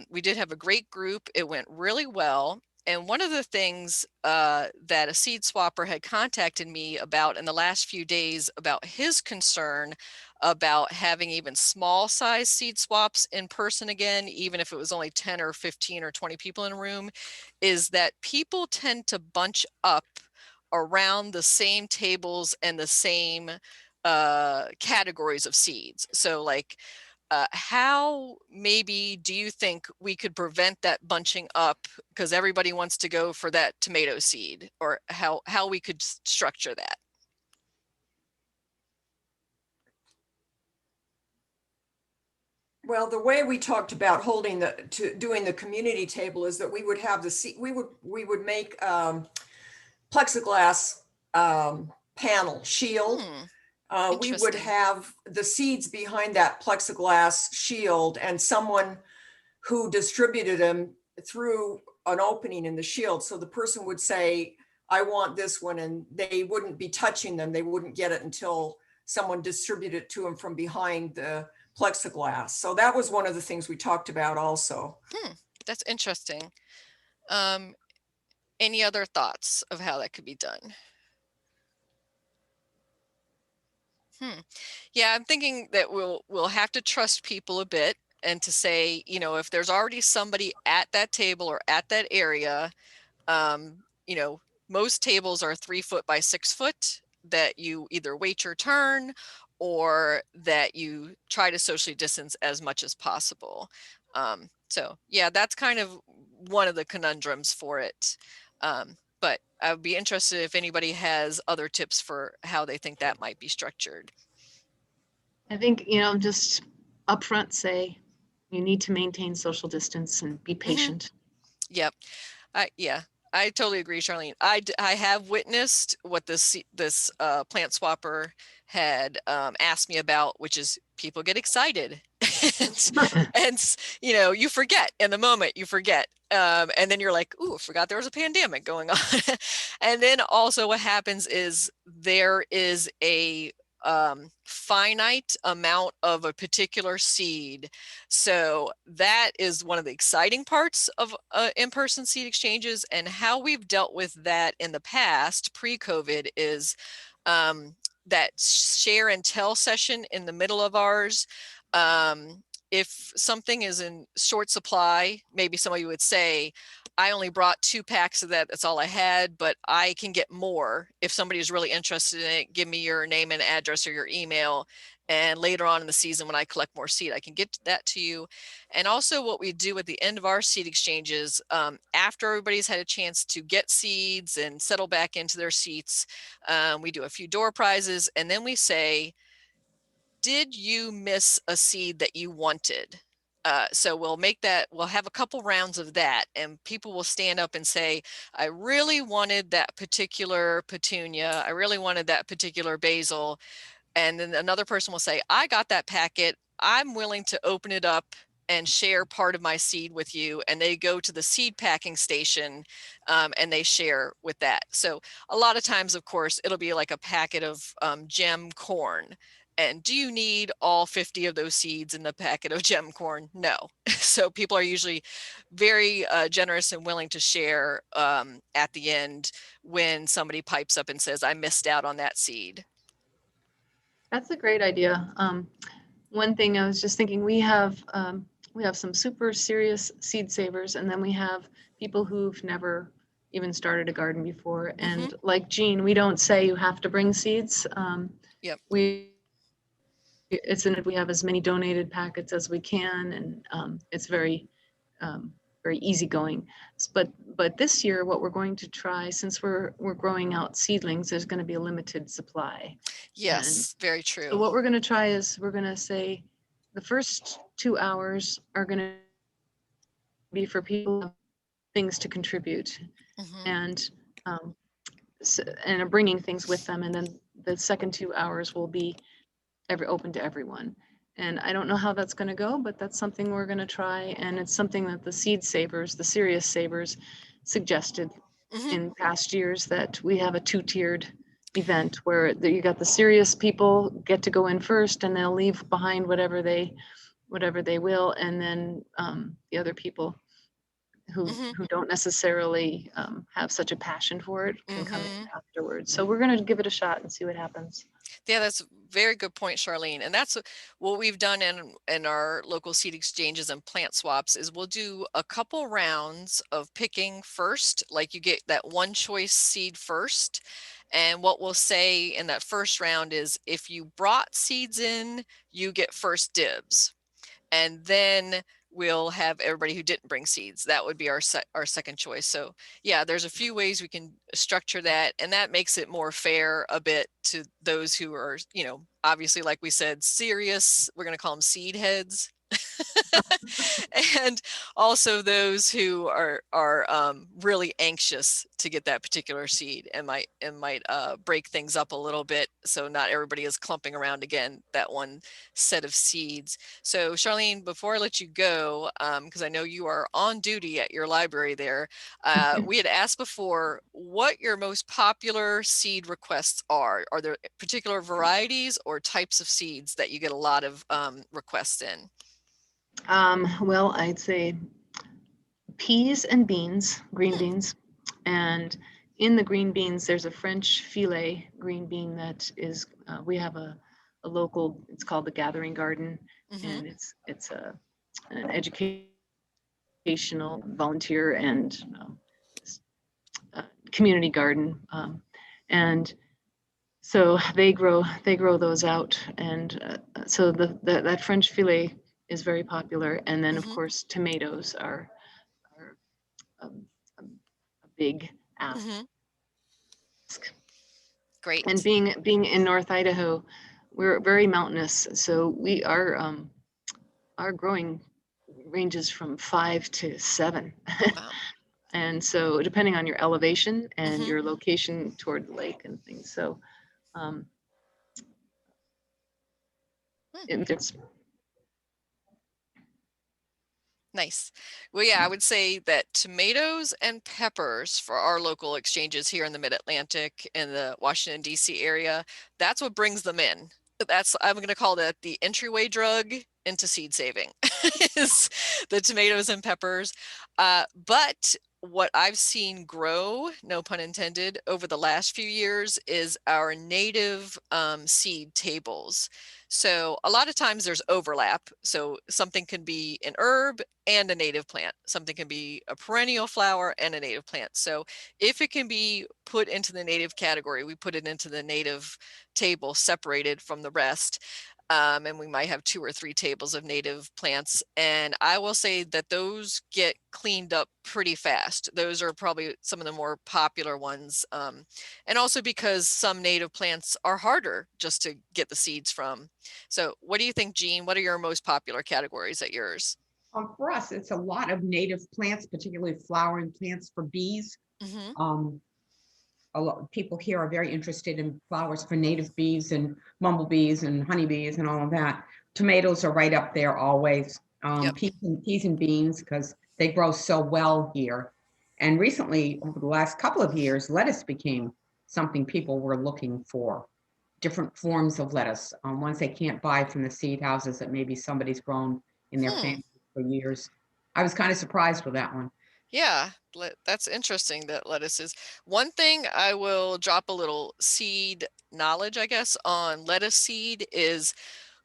We did have a great group. It went really well. And one of the things that a seed swapper had contacted me about in the last few days about his concern about having even small size seed swaps in person again, even if it was only 10 or 15 or 20 people in a room, is that people tend to bunch up around the same tables and the same categories of seeds. So like, how maybe do you think we could prevent that bunching up because everybody wants to go for that tomato seed, or how we could structure that? Well, the way we talked about doing the community table is that we would have we would make plexiglass panel shield. We would have the seeds behind that plexiglass shield, and someone who distributed them through an opening in the shield. So the person would say, I want this one, and they wouldn't be touching them. They wouldn't get it until someone distributed it to them from behind the plexiglass. So that was one of the things we talked about also. That's interesting. Any other thoughts of how that could be done? Yeah, I'm thinking that we'll have to trust people a bit, and to say, if there's already somebody at that table or at that area, um, you know, most tables are 3 foot by 6 foot, that you either wait your turn or that you try to socially distance as much as possible. So yeah, that's kind of one of the conundrums for it. But I would be interested if anybody has other tips for how they think that might be structured. I think, just upfront say, you need to maintain social distance and be patient. Yep. Yeah, I totally agree, Charlene. I have witnessed what this plant swapper had asked me about, which is people get excited and you forget in the moment, you forget. And then you're like, ooh, I forgot there was a pandemic going on. And then also what happens is there is a finite amount of a particular seed. So that is one of the exciting parts of in-person seed exchanges, and how we've dealt with that in the past pre-COVID is that share and tell session in the middle of ours. If something is in short supply, maybe somebody would say, I only brought 2 packs of that. That's all I had, but I can get more. If somebody is really interested in it, give me your name and address or your email. And later on in the season, when I collect more seed, I can get that to you. And also what we do at the end of our seed exchanges, after everybody's had a chance to get seeds and settle back into their seats, we do a few door prizes. And then we say, did you miss a seed that you wanted? So we'll have a couple rounds of that, and people will stand up and say, I really wanted that particular petunia. I really wanted that particular basil. And then another person will say, I got that packet. I'm willing to open it up and share part of my seed with you. And they go to the seed packing station and they share with that. So a lot of times, of course, it'll be like a packet of gem corn. And do you need all 50 of those seeds in the packet of gem corn? No. So people are usually very generous and willing to share at the end when somebody pipes up and says, I missed out on that seed. That's a great idea. One thing I was just thinking, we have some super serious seed savers, and then we have people who've never even started a garden before. And like Jean, we don't say you have to bring seeds. Yep. We have as many donated packets as we can, and it's very easygoing. But this year, what we're going to try, since we're growing out seedlings, there's going to be a limited supply. Yes, very true. So what we're going to try is we're going to say the first 2 hours are going to be for people who have things to contribute and are bringing things with them, and then the second 2 hours will be open to everyone. And I don't know how that's going to go, but that's something we're going to try, and it's something that the seed savers, the serious savers, suggested in past years, that we have a 2-tiered event where you got the serious people get to go in first, and they'll leave behind whatever they will, and then the other people who don't necessarily have such a passion for it can come in afterwards. So we're going to give it a shot and see what happens. Yeah, that's a very good point, Charlene. And that's what we've done in our local seed exchanges and plant swaps, is we'll do a couple rounds of picking first, like you get that one choice seed first. And what we'll say in that first round is, if you brought seeds in, you get first dibs. And then we'll have everybody who didn't bring seeds. That would be our second choice. So yeah, there's a few ways we can structure that, and that makes it more fair a bit to those who are, obviously, like we said, serious. We're going to call them seed heads. And also those who are really anxious to get that particular seed and might break things up a little bit, so not everybody is clumping around again that one set of seeds. So Charlene, before I let you go, because I know you are on duty at your library there, we had asked before what your most popular seed requests are. Are there particular varieties or types of seeds that you get a lot of requests in? Well, I'd say peas and beans, green beans. And in the green beans, there's a French filet green bean that is, we have a local, it's called the Gathering Garden, Mhm. and it's an educational volunteer and community garden. And so they grow those out, and so that French filet is very popular. And then of Mhm. course tomatoes are um, a big ask. Mhm. Great. And being in North Idaho, we're very mountainous, so we our growing ranges from 5 to 7. Wow. And so depending on your elevation and Mhm. your location toward the lake and things. So Hmm. it's Nice. Well, yeah, I would say that tomatoes and peppers for our local exchanges here in the Mid-Atlantic and the Washington, D.C. area, that's what brings them in. I'm going to call that the entryway drug into seed saving is the tomatoes and peppers. But what I've seen grow, no pun intended, over the last few years is our native seed tables. So a lot of times there's overlap. So something can be an herb and a native plant. Something can be a perennial flower and a native plant. So if it can be put into the native category, we put it into the native table separated from the rest. And we might have 2 or 3 tables of native plants. And I will say that those get cleaned up pretty fast. Those are probably some of the more popular ones. And also because some native plants are harder just to get the seeds from. So what do you think, Jean? What are your most popular categories at yours? For us, it's a lot of native plants, particularly flowering plants for bees. Mm-hmm. A lot of people here are very interested in flowers for native bees and bumblebees and honeybees and all of that. Tomatoes are right up there always. Yep. Peas and beans, because they grow so well here. And recently, over the last couple of years, lettuce became something people were looking for. Different forms of lettuce, ones they can't buy from the seed houses that maybe somebody's grown in their family for years. I was kind of surprised with that one. Yeah, that's interesting that lettuce is. One thing I will drop a little seed knowledge, I guess, on lettuce seed is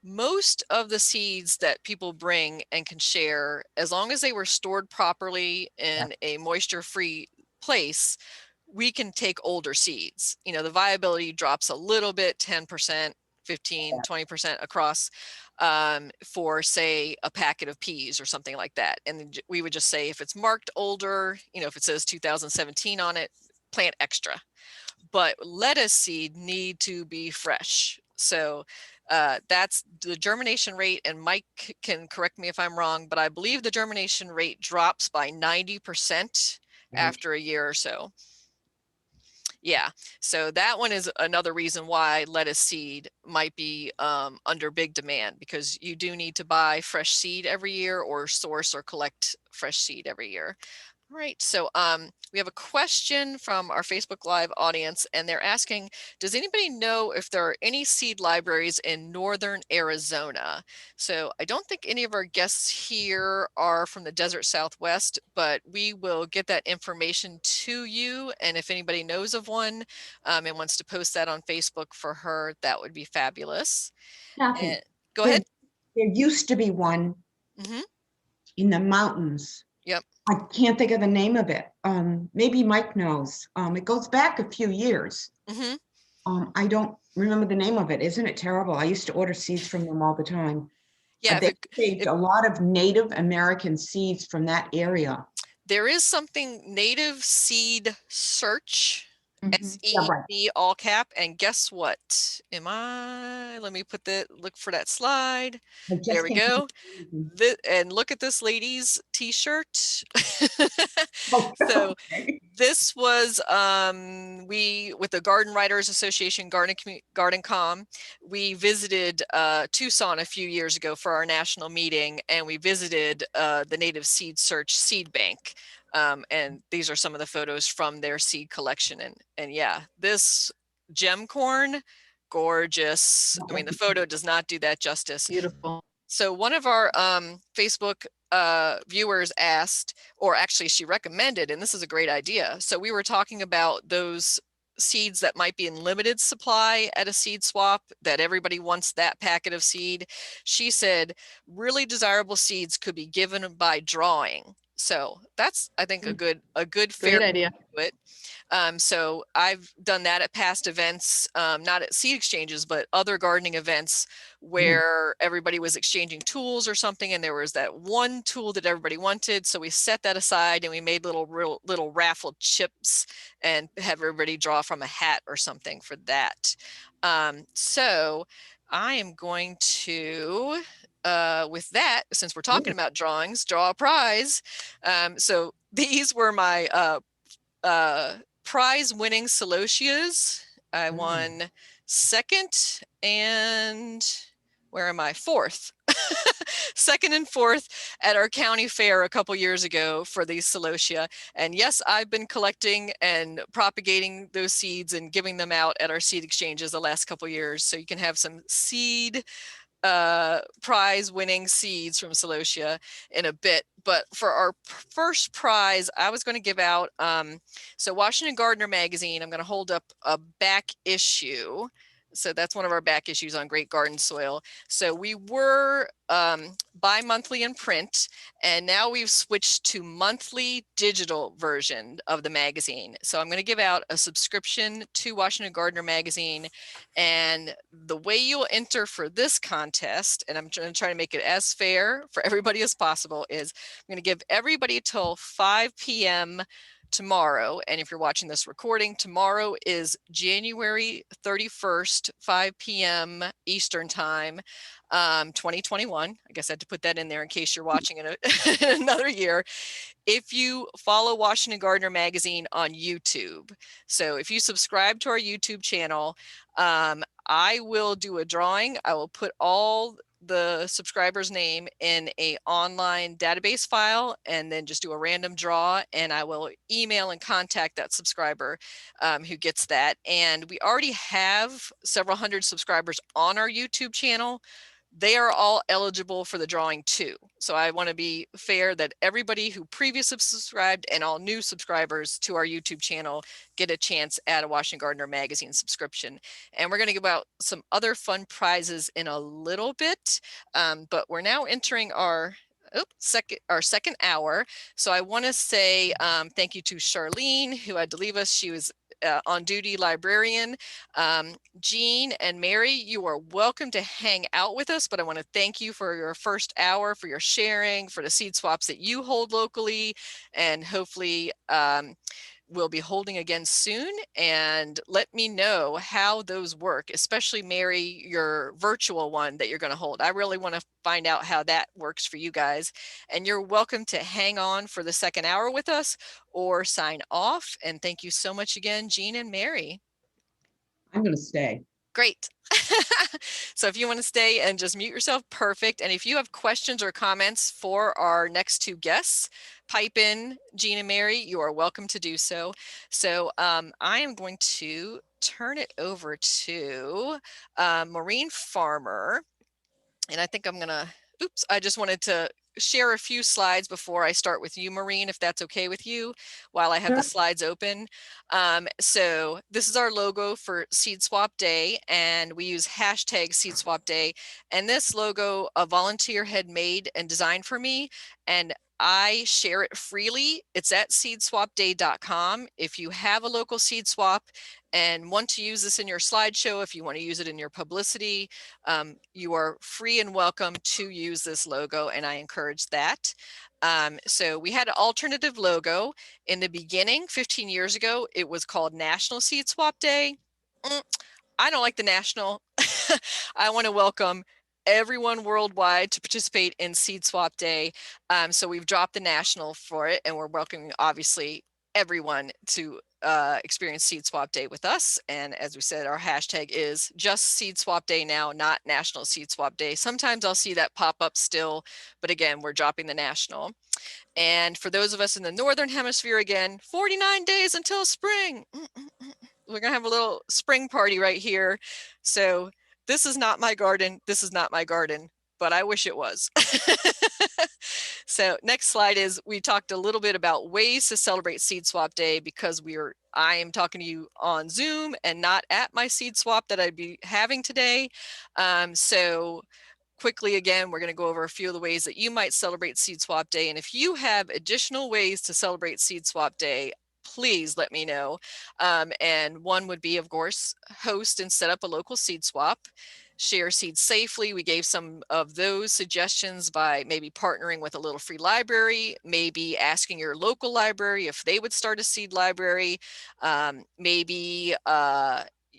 most of the seeds that people bring and can share, as long as they were stored properly in a moisture-free place, we can take older seeds. You know, the viability drops a little bit, 10%, 15, 20% across for say a packet of peas or something like that. And we would just say if it's marked older, you know, if it says 2017 on it, plant extra. But lettuce seed need to be fresh. So that's the germination rate, and Mike can correct me if I'm wrong, but I believe the germination rate drops by 90% after a year or so. Yeah, so that one is another reason why lettuce seed might be under big demand, because you do need to buy fresh seed every year or source or collect fresh seed every year. All right, so we have a question from our Facebook Live audience, and they're asking, does anybody know if there are any seed libraries in northern Arizona? So I don't think any of our guests here are from the desert Southwest, but we will get that information to you. And if anybody knows of one and wants to post that on Facebook for her, that would be fabulous. Kathy, And go ahead. there used to be one Mm-hmm. in the mountains. Yep. I can't think of the name of it. Maybe Mike knows. It goes back a few years. Mm-hmm. I don't remember the name of it. Isn't it terrible? I used to order seeds from them all the time. Yeah, They saved a lot of Native American seeds from that area. there is something Native Seed Search, Yeah, right. SEED, all cap, and guess what? Let me look for that slide. I just There we can't go. remember. And look at this lady's t-shirt. Oh, So okay. this was we with the Garden Writers Association Garden Com, we visited Tucson a few years ago for our national meeting, and we visited the Native Seed Search seed bank. And these are some of the photos from their seed collection, and yeah, this gem corn, gorgeous. I mean, the photo does not do that justice. Beautiful. So one of our Facebook viewers asked, or actually she recommended, and this is a great idea. So we were talking about those seeds that might be in limited supply at a seed swap, that everybody wants that packet of seed. She said really desirable seeds could be given by drawing. So that's, I think, a good fair Great idea. to it. So I've done that at past events, not at seed exchanges, but other gardening events where everybody was exchanging tools or something, and there was that one tool that everybody wanted. So we set that aside and we made little raffle chips and have everybody draw from a hat or something for that. So I am going to, with that, since we're talking about drawings, draw a prize. So these were my prize winning celotias. I won second and where am I? Fourth. Second and fourth at our county fair a couple years ago for these celotia. And yes, I've been collecting and propagating those seeds and giving them out at our seed exchanges the last couple years. So you can have some seed prize winning seeds from celosia in a bit. But for our first prize, I was going to give out, so Washington Gardener magazine, I'm going to hold up a back issue. So that's one of our back issues on Great Garden Soil. So we were bi-monthly in print, and now we've switched to monthly digital version of the magazine. So I'm going to give out a subscription to Washington Gardener magazine, and the way you'll enter for this contest, and I'm going to try to make it as fair for everybody as possible, is I'm going to give everybody till 5 p.m. tomorrow. And if you're watching this recording, tomorrow is January 31st, 5 p.m. Eastern time, 2021. I guess I had to put that in there in case you're watching in another year. If you follow Washington Gardener magazine on YouTube. So if you subscribe to our YouTube channel, I will do a drawing. I will put all the subscriber's name in a online database file and then just do a random draw, and I will email and contact that subscriber who gets that. And we already have several hundred subscribers on our YouTube channel. They are all eligible for the drawing too. So I want to be fair that everybody who previously subscribed and all new subscribers to our YouTube channel get a chance at a Washington Gardener magazine subscription. And we're going to give out some other fun prizes in a little bit, but we're now entering our second hour. So I want to say thank you to Charlene, who had to leave us. She was on duty librarian. Jean and Mary, you are welcome to hang out with us, but I want to thank you for your first hour, for your sharing, for the seed swaps that you hold locally, and hopefully we'll be holding again soon. And let me know how those work, especially Mary, your virtual one that you're going to hold. I really want to find out how that works for you guys. And you're welcome to hang on for the second hour with us or sign off. And thank you so much again, Jean and Mary. I'm going to stay. Great. So if you want to stay and just mute yourself, perfect. And if you have questions or comments for our next two guests, pipe in, Jean and Mary, you are welcome to do so. So I am going to turn it over to Maureen Farmer. And I think I'm going to, I just wanted to share a few slides before I start with you, Maureen, if that's okay with you, while I have the slides open. So this is our logo for Seed Swap Day, and we use hashtag Seed Swap Day. And this logo, a volunteer had made and designed for me, and I share it freely. It's at seedswapday.com. If you have a local seed swap and want to use this in your slideshow, if you want to use it in your publicity, you are free and welcome to use this logo, and I encourage that. So we had an alternative logo in the beginning. 15 years ago, it was called National Seed Swap Day. I don't like the national. I want to welcome everyone worldwide to participate in Seed Swap Day. So we've dropped the national for it, and we're welcoming, obviously, everyone to experience Seed Swap Day with us. And as we said, our hashtag is just Seed Swap Day now, not National Seed Swap Day. Sometimes I'll see that pop up still, but again, we're dropping the national. And for those of us in the Northern Hemisphere, again, 49 days until spring. We're gonna have a little spring party right here. So this is not my garden. This is not my garden, but I wish it was. So next slide is, we talked a little bit about ways to celebrate Seed Swap Day, because I am talking to you on Zoom and not at my seed swap that I'd be having today. So quickly, again, we're going to go over a few of the ways that you might celebrate Seed Swap Day. And if you have additional ways to celebrate Seed Swap Day, please let me know. And one would be, of course, host and set up a local seed swap. Share seeds safely. We gave some of those suggestions by maybe partnering with a little free library, maybe asking your local library if they would start a seed library, maybe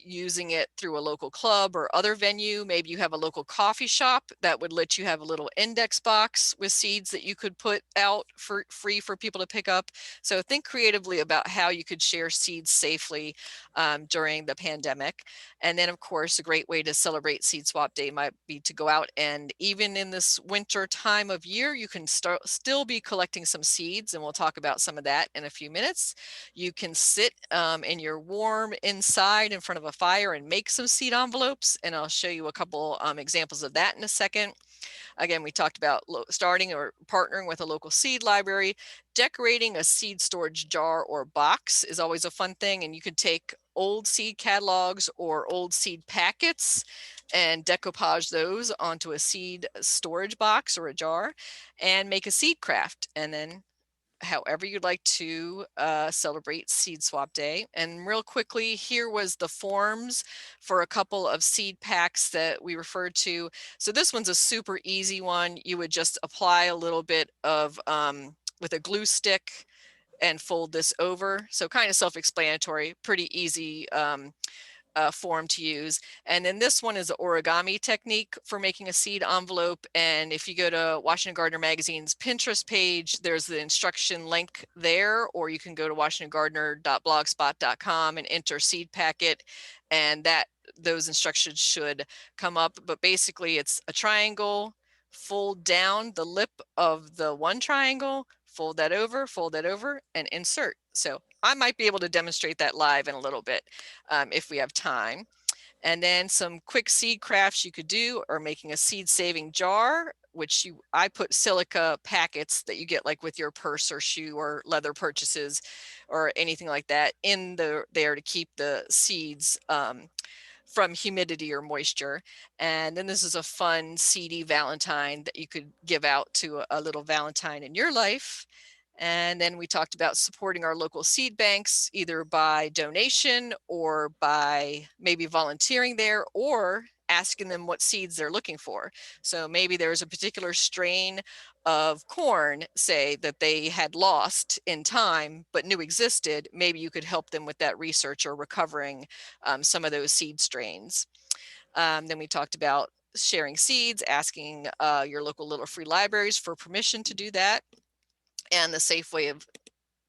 using it through a local club or other venue. Maybe you have a local coffee shop that would let you have a little index box with seeds that you could put out for free for people to pick up. So think creatively about how you could share seeds safely during the pandemic. And then, of course, a great way to celebrate Seed Swap Day might be to go out, and even in this winter time of year, you can still be collecting some seeds, and we'll talk about some of that in a few minutes. You can sit in your warm inside in front of a fire and make some seed envelopes, and I'll show you a couple examples of that in a second. Again, we talked about starting or partnering with a local seed library. Decorating a seed storage jar or box is always a fun thing, and you could take old seed catalogs or old seed packets and decoupage those onto a seed storage box or a jar and make a seed craft, and then however you'd like to celebrate Seed Swap Day. And real quickly, here was the forms for a couple of seed packs that we referred to. So this one's a super easy one. You would just apply a little bit of, with a glue stick, and fold this over. So kind of self-explanatory, pretty easy form to use. And then this one is the Origami Technique for making a seed envelope. And if you go to Washington Gardener Magazine's Pinterest page, there's the instruction link there, or you can go to washingtongardener.blogspot.com and enter seed packet, and those instructions should come up. But basically it's a triangle, fold down the lip of the one triangle, fold that over, and insert. So I might be able to demonstrate that live in a little bit if we have time. And then some quick seed crafts you could do are making a seed saving jar, which I put silica packets that you get like with your purse or shoe or leather purchases or anything like that in there to keep the seeds from humidity or moisture. And then this is a fun seedy Valentine that you could give out to a little Valentine in your life. And then we talked about supporting our local seed banks, either by donation or by maybe volunteering there, or asking them what seeds they're looking for. So maybe there's a particular strain of corn, say, that they had lost in time, but knew existed. Maybe you could help them with that research or recovering some of those seed strains. Then we talked about sharing seeds, asking your local little free libraries for permission to do that, and the safe way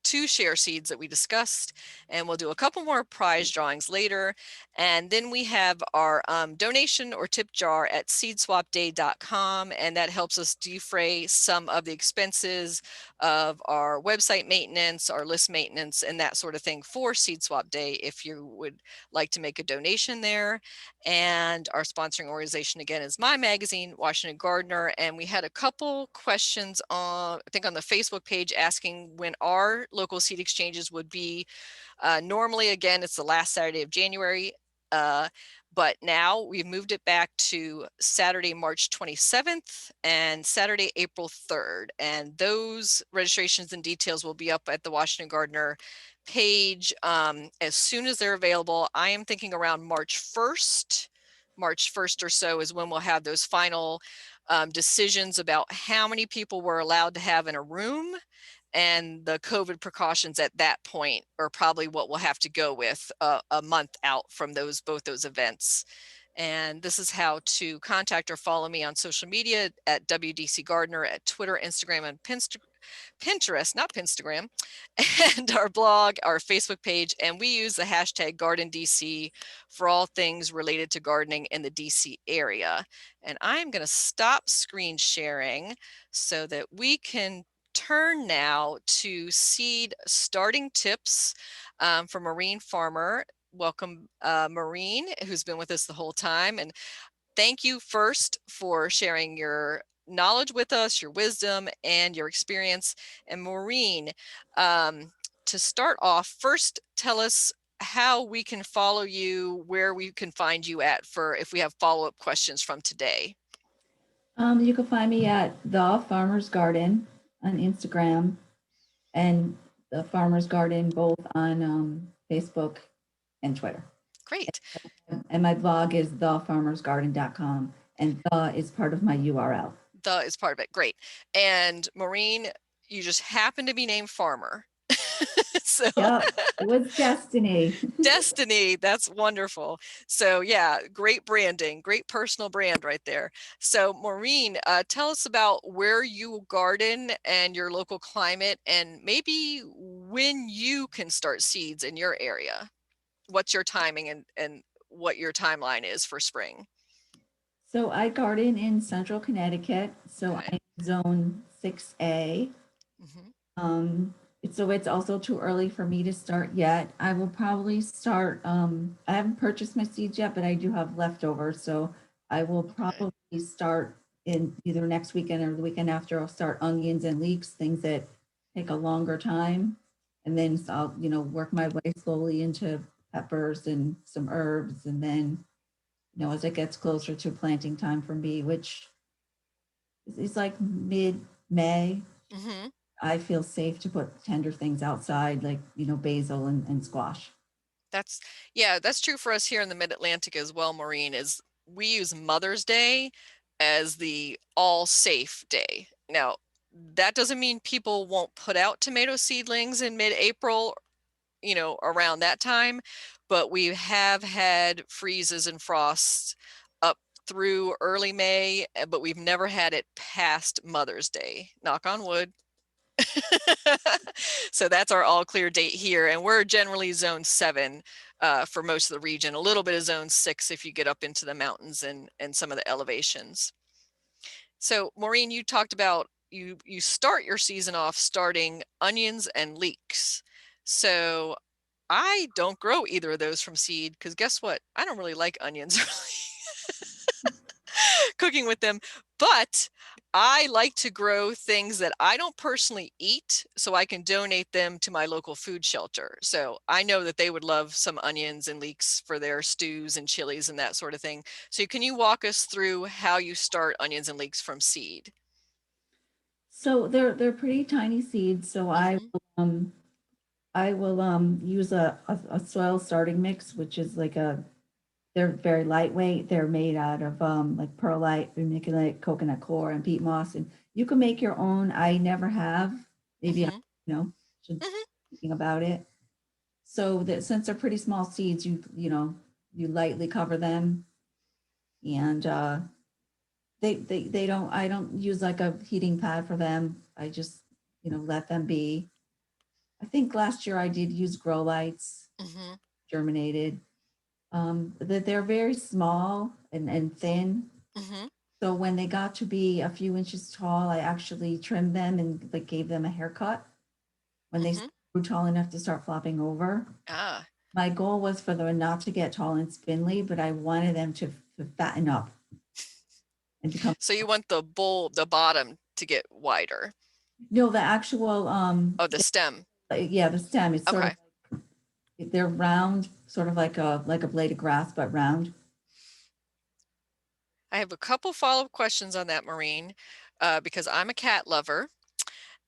to share seeds that we discussed. And we'll do a couple more prize drawings later. And then we have our donation or tip jar at seedswapday.com, and that helps us defray some of the expenses of our website maintenance, our list maintenance, and that sort of thing for Seed Swap Day if you would like to make a donation there. And our sponsoring organization again is my magazine, Washington Gardener. And we had a couple questions on, I think, on the Facebook page asking when our local seed exchanges would be. Normally, again, it's the last Saturday of January, but now we've moved it back to Saturday, March 27th and Saturday, April 3rd. And those registrations and details will be up at the Washington Gardener page as soon as they're available. I am thinking around March 1st. March 1st or so is when we'll have those final decisions about how many people we're allowed to have in a room, and the COVID precautions at that point are probably what we'll have to go with a month out from both those events. And this is how to contact or follow me on social media at WDC Gardener at Twitter, Instagram, and Pinterest, not Pinstagram, and our blog, our Facebook page, and we use the hashtag GardenDC for all things related to gardening in the DC area. And I'm going to stop screen sharing so that we can turn now to seed starting tips from Maureen Farmer. Welcome, Maureen, who's been with us the whole time. And thank you first for sharing your knowledge with us, your wisdom and your experience. And Maureen, to start off, first tell us how we can follow you, where we can find you at for if we have follow-up questions from today. You can find me at The Farmer's Garden on Instagram and The Farmer's Garden both on Facebook and Twitter. Great. And my blog is thefarmersgarden.com, and the is part of my URL. The is part of it. Great. And Maureen, you just happen to be named Farmer. So Yep, it was destiny. Destiny, that's wonderful. So yeah, great branding, great personal brand right there. So Maureen, tell us about where you garden and your local climate, and maybe when you can start seeds in your area. What's your timing and what your timeline is for spring? So I garden in central Connecticut. So Okay. I'm zone 6A. So it's also too early for me to start yet. I will probably start, I haven't purchased my seeds yet, but I do have leftovers. So I will probably start in either next weekend or the weekend after. I'll start onions and leeks, things that take a longer time. And then I'll, work my way slowly into peppers and some herbs. And then, as it gets closer to planting time for me, which is like mid-May, I feel safe to put tender things outside, like, basil and squash. That's true for us here in the Mid-Atlantic as well, Maureen, is we use Mother's Day as the all safe day. Now, that doesn't mean people won't put out tomato seedlings in mid-April, around that time, but we have had freezes and frosts up through early May, but we've never had it past Mother's Day. Knock on wood. So that's our all clear date here. And we're generally zone 7 for most of the region, a little bit of zone 6 if you get up into the mountains and some of the elevations. So Maureen, you talked about you start your season off starting onions and leeks. So I don't grow either of those from seed because guess what? I don't really like onions cooking with them, but I like to grow things that I don't personally eat so I can donate them to my local food shelter. So I know that they would love some onions and leeks for their stews and chilies and that sort of thing. So can you walk us through how you start onions and leeks from seed? So they're pretty tiny seeds. So I will use a soil starting mix, which is they're very lightweight. They're made out of like perlite, vermiculite, coconut coir, and peat moss. And you can make your own. I never have. Maybe I, should thinking about it. So that since they're pretty small seeds, you lightly cover them, and they don't. I don't use like a heating pad for them. I just let them be. I think last year I did use grow lights, germinated. That they're very small and thin. So when they got to be a few inches tall, I actually trimmed them and gave them a haircut when they grew tall enough to start flopping over. My goal was for them not to get tall and spindly, but I wanted them to fatten up and become. So you want the bottom to get wider? No, the actual the stem. Yeah, the stem is sort of they're round, sort of like a blade of grass, but round. I have a couple follow-up questions on that, Maureen, because I'm a cat lover,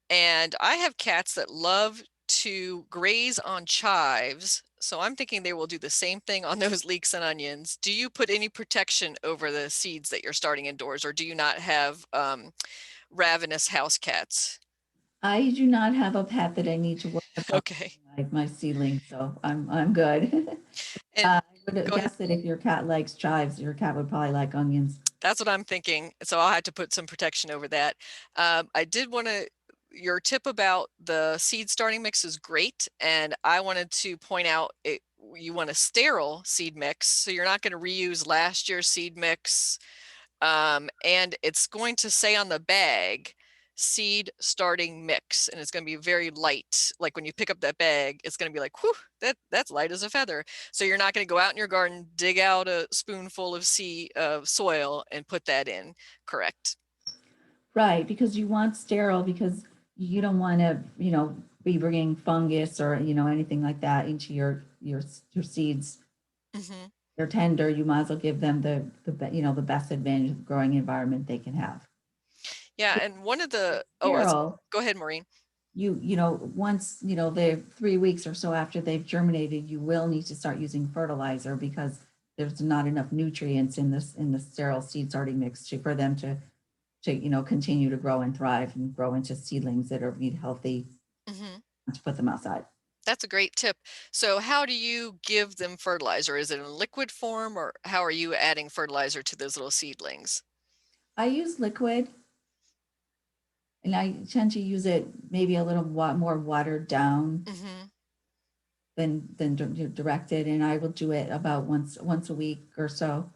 and I have cats that love to graze on chives. So I'm thinking they will do the same thing on those leeks and onions. Do you put any protection over the seeds that you're starting indoors, or do you not have ravenous house cats? I do not have a pet that I need to worry about. Okay. My seedling, so I'm good. I would guess that if your cat likes chives, your cat would probably like onions. That's what I'm thinking. So I'll have to put some protection over that. I did want to, your tip about the seed starting mix is great. And I wanted to point out you want a sterile seed mix. So you're not going to reuse last year's seed mix. And it's going to say on the bag, seed starting mix, and it's going to be very light. Like when you pick up that bag, it's going to be like, whew, that's light as a feather. So you're not going to go out in your garden, dig out a spoonful of soil and put that in, correct? Right, because you want sterile because you don't want to, be bringing fungus or, anything like that into your seeds. Hmm. They're tender, you might as well give them the best advantage of growing environment they can have. Yeah, and one of the Sterile, go ahead, Maureen. once, they're 3 weeks or so after they've germinated, you will need to start using fertilizer because there's not enough nutrients in the sterile seed starting mix for them to continue to grow and thrive and grow into seedlings that are healthy Hmm. to put them outside. That's a great tip. So how do you give them fertilizer? Is it in liquid form, or how are you adding fertilizer to those little seedlings? I use liquid, and I tend to use it maybe a little more watered down Hmm. than directed, and I will do it about once a week or so,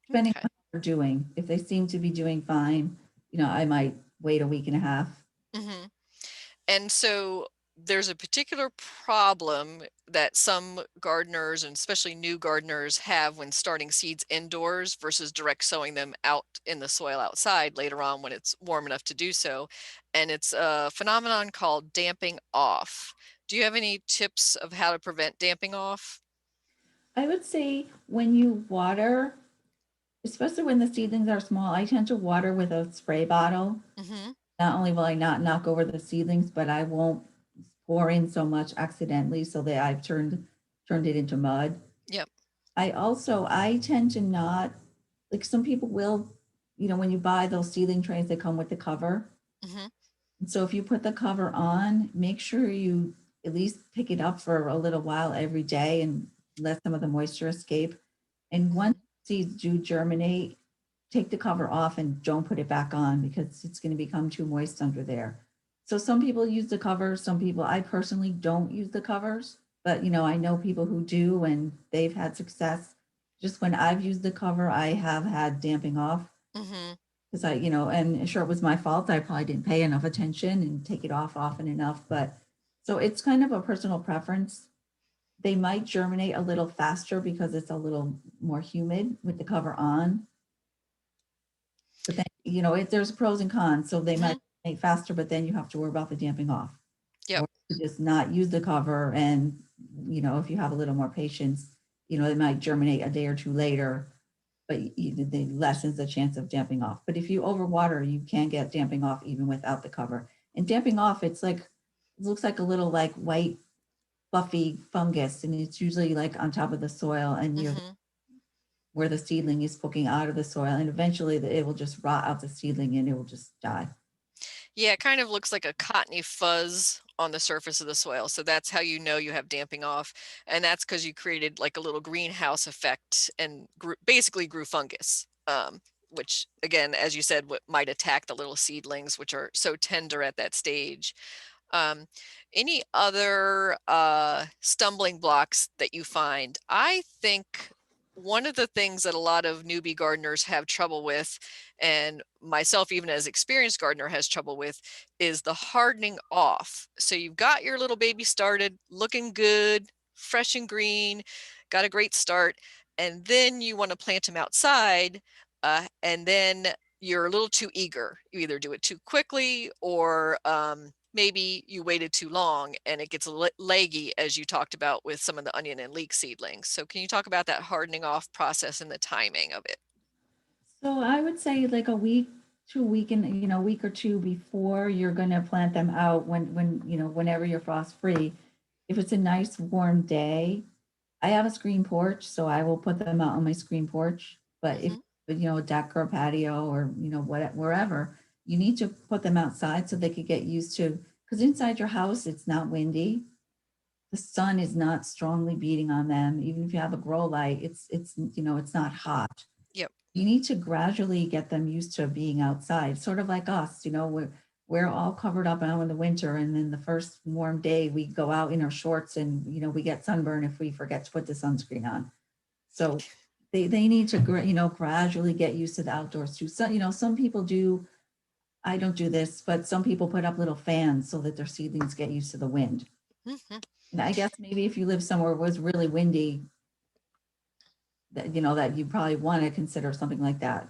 depending Okay. on how they're doing. If they seem to be doing fine, I might wait a week and a half. Hmm. And so there's a particular problem that some gardeners, and especially new gardeners, have when starting seeds indoors versus direct sowing them out in the soil outside later on when it's warm enough to do so. And it's a phenomenon called damping off. Do you have any tips of how to prevent damping off? I would say when you water, especially when the seedlings are small, I tend to water with a spray bottle. Hmm. Not only will I not knock over the seedlings, but I won't pour in so much accidentally so that I've turned it into mud. Yep. I tend to not, like, some people will, when you buy those seedling trays, they come with the cover. Hmm. And so if you put the cover on, make sure you at least pick it up for a little while every day and let some of the moisture escape. And once seeds do germinate, take the cover off and don't put it back on because it's going to become too moist under there. So some people use the covers, some people, I personally don't use the covers, but I know people who do and they've had success. Just when I've used the cover, I have had damping off Hmm. because and sure, it was my fault. I probably didn't pay enough attention and take it off often enough. But so it's kind of a personal preference. They might germinate a little faster because it's a little more humid with the cover on. But then, there's pros and cons. So they might Hmm. make faster, but then you have to worry about the damping off. Yep. Or just not use the cover. And, if you have a little more patience, it might germinate a day or two later, but it lessens the chance of damping off. But if you overwater, you can get damping off even without the cover. And damping off, it looks like a little like white fluffy fungus, and it's usually like on top of the soil and near Hmm. where the seedling is poking out of the soil, and eventually it will just rot out the seedling and it will just die. Yeah, it kind of looks like a cottony fuzz on the surface of the soil. So that's how you know you have damping off. And that's because you created like a little greenhouse effect and basically grew fungus, which again, as you said, might attack the little seedlings, which are so tender at that stage. Um, any other stumbling blocks that you find? I think one of the things that a lot of newbie gardeners have trouble with, and myself even as experienced gardener has trouble with, is the hardening off. So you've got your little baby started, looking good, fresh and green, got a great start, and then you want to plant them outside, and then you're a little too eager. You either do it too quickly or maybe you waited too long and it gets leggy, as you talked about with some of the onion and leek seedlings. So can you talk about that hardening off process and the timing of it? So I would say like a week to a week and week or two before you're going to plant them out whenever you're frost free. If it's a nice warm day, I have a screen porch, so I will put them out on my screen porch. But if Hmm. a deck or a patio or wherever, you need to put them outside so they could get used to. Because inside your house, it's not windy. The sun is not strongly beating on them. Even if you have a grow light, it's not hot. Yep. You need to gradually get them used to being outside, sort of like us. We're all covered up now in the winter, and then the first warm day we go out in our shorts, and we get sunburn if we forget to put the sunscreen on. So they need to gradually get used to the outdoors too. So some people do. I don't do this, but some people put up little fans so that their seedlings get used to the wind. Hmm. And I guess maybe if you live somewhere where it's really windy, that you probably want to consider something like that.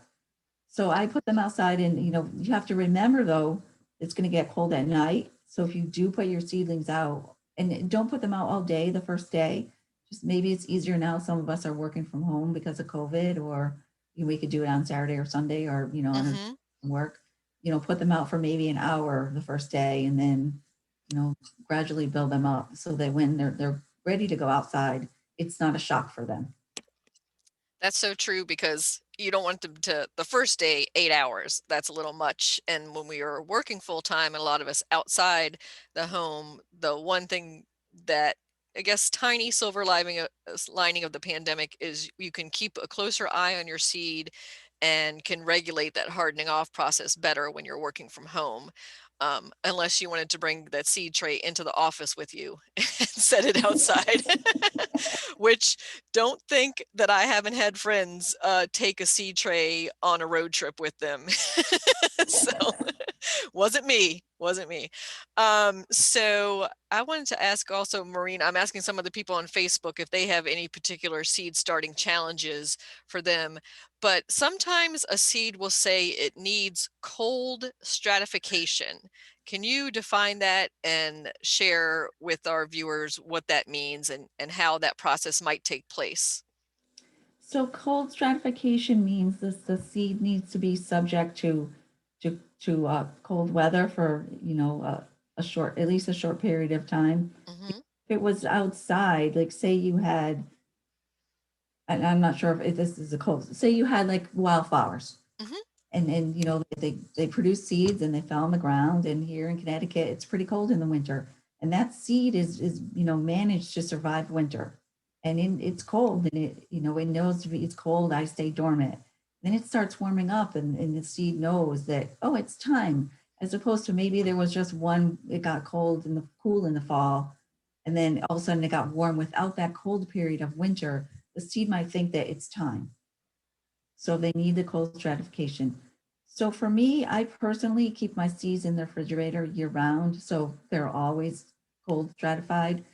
So I put them outside, and you have to remember though, it's going to get cold at night. So if you do put your seedlings out, and don't put them out all day the first day, just maybe it's easier now. Some of us are working from home because of COVID, or we could do it on Saturday or Sunday, or on work. Put them out for maybe an hour the first day, and then gradually build them up so that when they're ready to go outside, it's not a shock for them. That's so true, because you don't want them to, the first day, 8 hours, that's a little much. And when we are working full time, and a lot of us outside the home, the one thing that, I guess, tiny silver lining of the pandemic is you can keep a closer eye on your seed and can regulate that hardening off process better when you're working from home. Unless you wanted to bring that seed tray into the office with you and set it outside, which, don't think that I haven't had friends take a seed tray on a road trip with them. So wasn't me. So I wanted to ask also, Maureen, I'm asking some of the people on Facebook if they have any particular seed starting challenges for them. But sometimes a seed will say it needs cold stratification. Can you define that and share with our viewers what that means, and how that process might take place? So cold stratification means the seed needs to be subject to cold weather for at least a short period of time. Mm-hmm. If it was outside, like say you had, and I'm not sure if this is a cold, say you had like wildflowers, Mm-hmm. and they produce seeds and they fell on the ground, and here in Connecticut it's pretty cold in the winter, and that seed is managed to survive winter, and it's cold, and it knows it's cold. I stay dormant. Then it starts warming up, and the seed knows that, oh, it's time, as opposed to maybe there was just one, it got cold in the cool in the fall, and then all of a sudden it got warm without that cold period of winter. The seed might think that it's time. So they need the cold stratification. So for me, I personally keep my seeds in the refrigerator year round, so they're always cold stratified.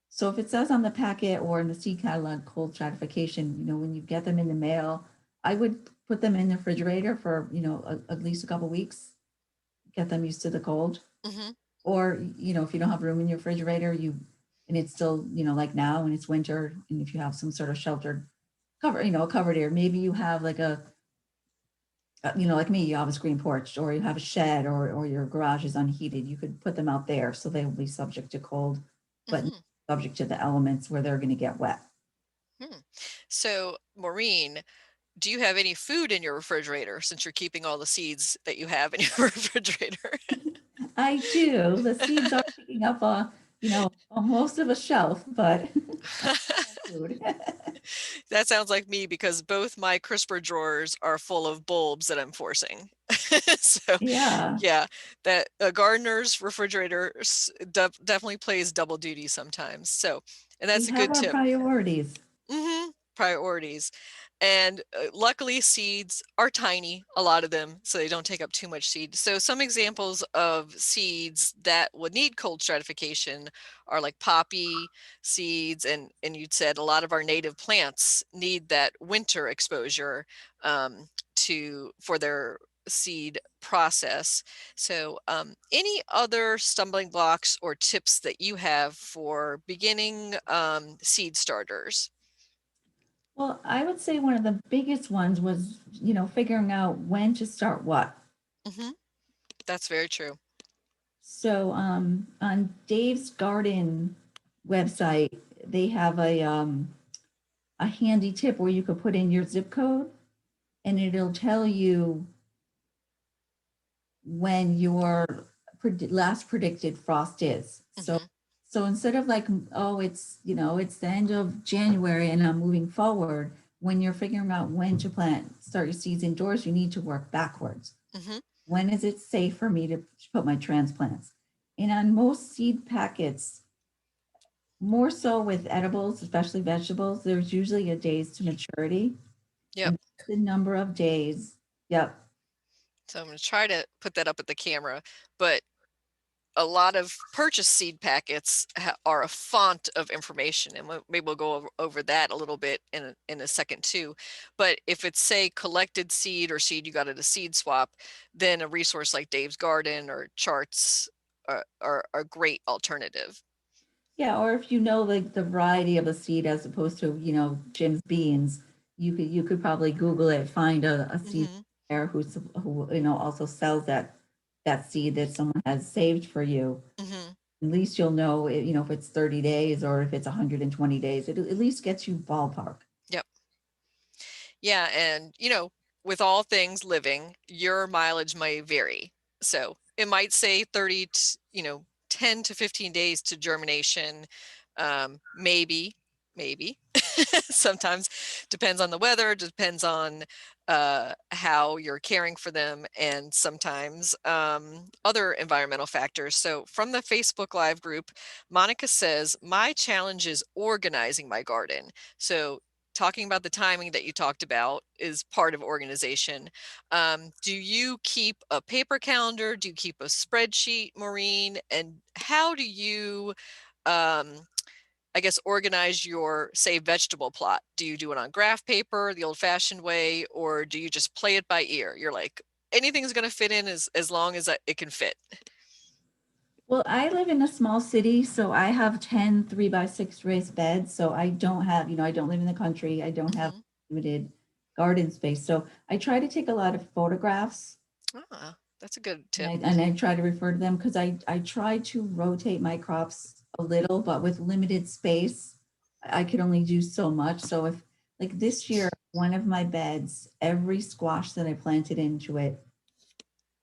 So if it says on the packet or in the seed catalog cold stratification, when you get them in the mail, I would put them in the refrigerator for at least a couple weeks, get them used to the cold. Mm-hmm. Or if you don't have room in your refrigerator, and it's still like now when it's winter, and if you have some sort of sheltered cover, a covered area, maybe you have like like me, you have a screen porch, or you have a shed, or your garage is unheated, you could put them out there so they will be subject to cold, but Mm-hmm. subject to the elements where they're going to get wet. So, Maureen, do you have any food in your refrigerator, since you're keeping all the seeds that you have in your refrigerator? I do. The seeds are picking up most of a shelf, but food. That sounds like me, because both my crisper drawers are full of bulbs that I'm forcing. So Yeah. yeah, that a gardener's refrigerator definitely plays double duty sometimes. So, and that's We a have good our tip. priorities. Priorities. And luckily seeds are tiny, a lot of them, so they don't take up too much seed. So some examples of seeds that would need cold stratification are like poppy seeds, and you'd said a lot of our native plants need that winter exposure for their seed process. So any other stumbling blocks or tips that you have for beginning seed starters? Well, I would say one of the biggest ones was, figuring out when to start what. That's very true. So on Dave's Garden website, they have a handy tip where you could put in your zip code, and it'll tell you when your last predicted frost is. So instead of like, oh, it's it's the end of January and I'm moving forward, when you're figuring out when to start your seeds indoors, you need to work backwards. When is it safe for me to put my transplants? And on most seed packets, more so with edibles, especially vegetables, there's usually a days to maturity. Yep. The number of days. Yep. So I'm going to try to put that up at the camera, but a lot of purchase seed packets are a font of information, and maybe we'll go over that a little bit in a second too. But if it's, say, collected seed or seed you got at a seed swap, then a resource like Dave's Garden or charts are a great alternative. Yeah, or if you know like the variety of a seed as opposed to, Jim's beans, you could probably Google it, find a seed there who also sells that seed that someone has saved for you. At least you'll know, if it's 30 days or if it's 120 days, it at least gets you ballpark. Yep. Yeah, and with all things living, your mileage may vary. So it might say 30 to, 10 to 15 days to germination. Maybe. Sometimes depends on the weather, depends on how you're caring for them, and sometimes other environmental factors. So from the Facebook Live group, Monica says, my challenge is organizing my garden. So talking about the timing that you talked about is part of organization. Do you keep a paper calendar? Do you keep a spreadsheet, Maureen? And how do you, I guess, organize your, say, vegetable plot? Do you do it on graph paper, the old fashioned way, or do you just play it by ear? You're like, anything's going to fit in as long as it can fit. Well, I live in a small city, so I have 10 3x6 raised beds. So I don't have, I don't live in the country. I don't have limited garden space. So I try to take a lot of photographs. That's a good tip. And I try to refer to them because I try to rotate my crops a little, but with limited space, I could only do so much. So if, like this year, one of my beds, every squash that I planted into it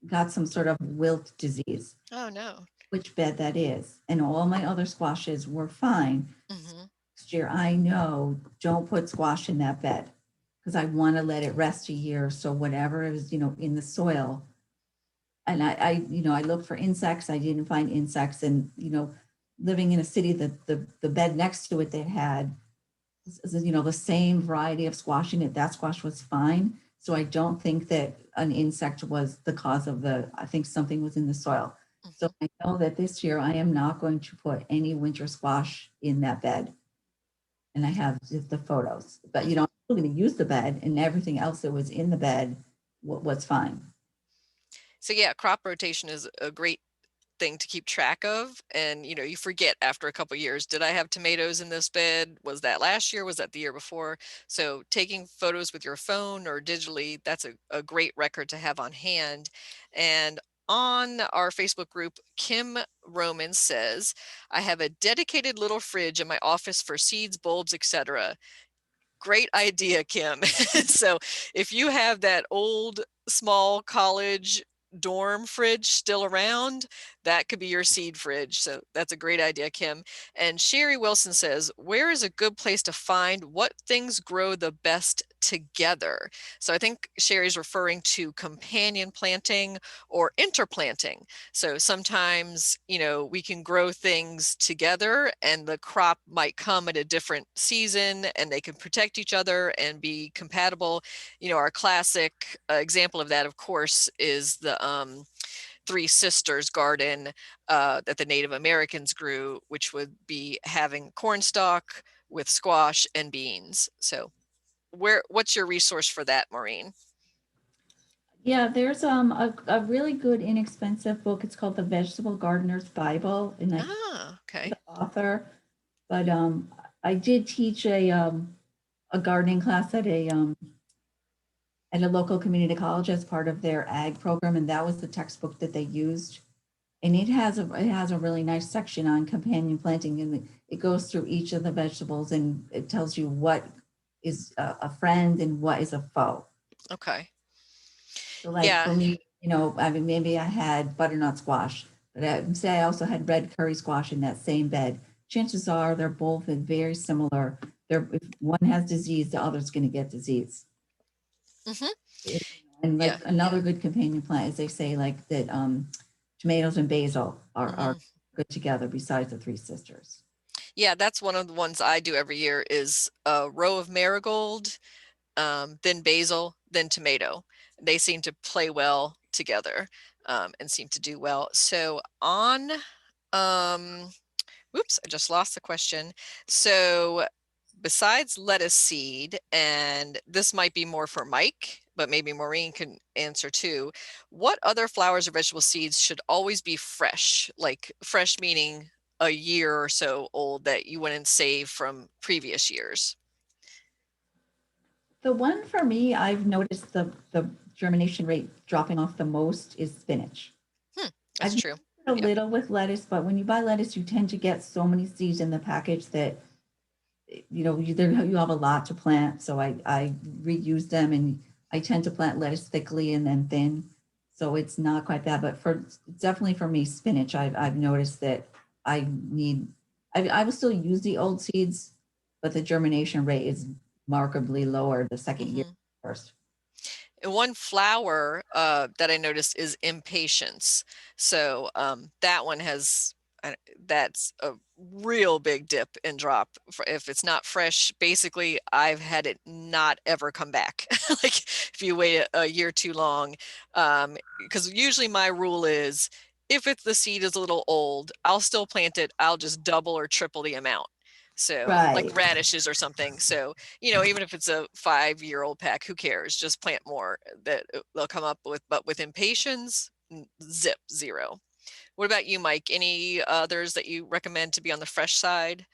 got some sort of wilt disease. Oh, no. Which bed that is. And all my other squashes were fine. Next year, I know, don't put squash in that bed because I want to let it rest a year. So whatever is, in the soil. And I looked for insects. I didn't find insects. And, living in a city that the bed next to it that had, the same variety of squash in it, that squash was fine. So I don't think that an insect was the cause of I think something was in the soil. So I know that this year I am not going to put any winter squash in that bed. And I have the photos, but I'm still going to use the bed, and everything else that was in the bed was fine. So yeah, crop rotation is a great thing to keep track of. And you forget after a couple of years, did I have tomatoes in this bed? Was that last year? Was that the year before? So taking photos with your phone or digitally, that's a great record to have on hand. And on our Facebook group, Kim Roman says, I have a dedicated little fridge in my office for seeds, bulbs, etc. Great idea, Kim. So if you have that old small college dorm fridge still around, that could be your seed fridge. So that's a great idea, Kim. And Sherry Wilson says, where is a good place to find what things grow the best together? So I think Sherry's referring to companion planting or interplanting. So sometimes, we can grow things together and the crop might come at a different season and they can protect each other and be compatible. Our classic example of that, of course, is the Three Sisters garden that the Native Americans grew, which would be having cornstalk with squash and beans. So what's your resource for that, Maureen? Yeah, there's a really good inexpensive book. It's called The Vegetable Gardener's Bible, and okay. The author. But I did teach a gardening class at a local community college as part of their ag program, and that was the textbook that they used. And it has a really nice section on companion planting, and it goes through each of the vegetables and it tells you what is a friend and what is a foe. Okay. So like for me, maybe I had butternut squash, but say I also had red curry squash in that same bed. Chances are they're both very similar. If one has disease, the other's going to get disease. And another good companion plant is they say like that tomatoes and basil are good together besides the Three Sisters. Yeah, that's one of the ones I do every year is a row of marigold, then basil, then tomato. They seem to play well together. and seem to do well. So on, whoops, I just lost the question. So besides lettuce seed, and this might be more for Mike, but maybe Maureen can answer too, what other flowers or vegetable seeds should always be fresh? Like fresh meaning a year or so old that you wouldn't save from previous years? The one for me, I've noticed the germination rate dropping off the most is spinach. That's I've true. a Yep. little with lettuce, but when you buy lettuce, you tend to get so many seeds in the package that you have a lot to plant. So I reuse them, and I tend to plant lettuce thickly and then thin. So it's not quite that, but definitely for me, spinach, I've noticed that I need, I will still use the old seeds, but the germination rate is markedly lower the second year first. And one flower that I noticed is Impatience. So that one has, that's a real big dip and drop. If it's not fresh, basically I've had it not ever come back. Like if you wait a year too long, because usually my rule is if the seed is a little old, I'll still plant it. I'll just double or triple the amount. So like Right. radishes or something. So, even if it's a 5-year-old pack, who cares? Just plant more that they'll come up with. But with Impatience, zip, zero. What about you, Mike? Any others that you recommend to be on the fresh side?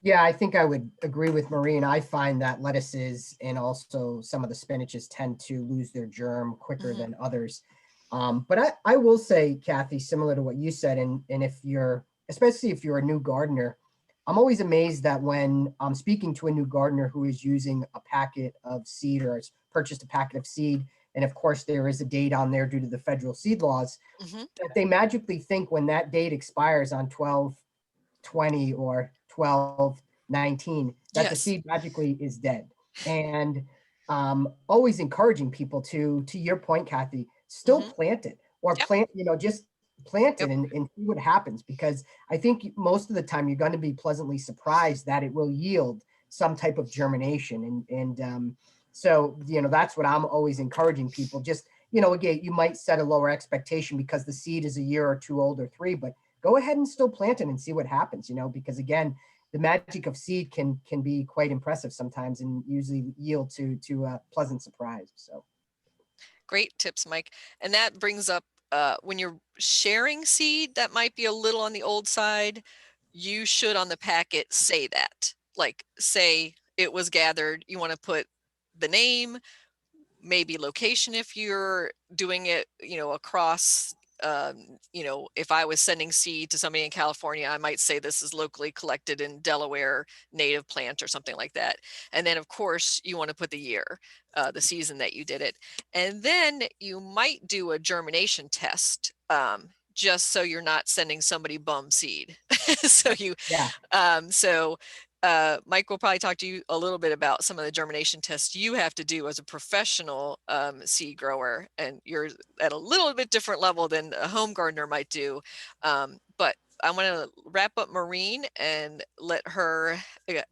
Yeah, I think I would agree with Maureen. I find that lettuces and also some of the spinaches tend to lose their germ quicker than others. But I will say, Kathy, similar to what you said, and if you're, especially if you're a new gardener, I'm always amazed that when I'm speaking to a new gardener who is using a packet of seed or has purchased a packet of seed, and of course there is a date on there due to the federal seed laws, that they magically think when that date expires on 12/20 or 12/19 that the Yes. seed magically is dead. And always encouraging people to your point, Kathy, still plant it or Yep. plant, just plant Yep. it and see what happens, because I think most of the time you're going to be pleasantly surprised that it will yield some type of germination. And so, that's what I'm always encouraging people. Just, again, you might set a lower expectation because the seed is a year or two old or 3, but go ahead and still plant it and see what happens, because again, the magic of seed can be quite impressive sometimes and usually yield to a pleasant surprise. So Great tips, Mike. And that brings up when you're sharing seed that might be a little on the old side, you should on the packet say that. Like say it was gathered, you want to put the name, maybe location if you're doing it, across, if I was sending seed to somebody in California, I might say this is locally collected in Delaware, native plant or something like that. And then of course you want to put the year, the season that you did it. And then you might do a germination test, just so you're not sending somebody bum seed. So yeah. Mike will probably talk to you a little bit about some of the germination tests you have to do as a professional seed grower, and you're at a little bit different level than a home gardener might do. But I want to wrap up Maureen and let her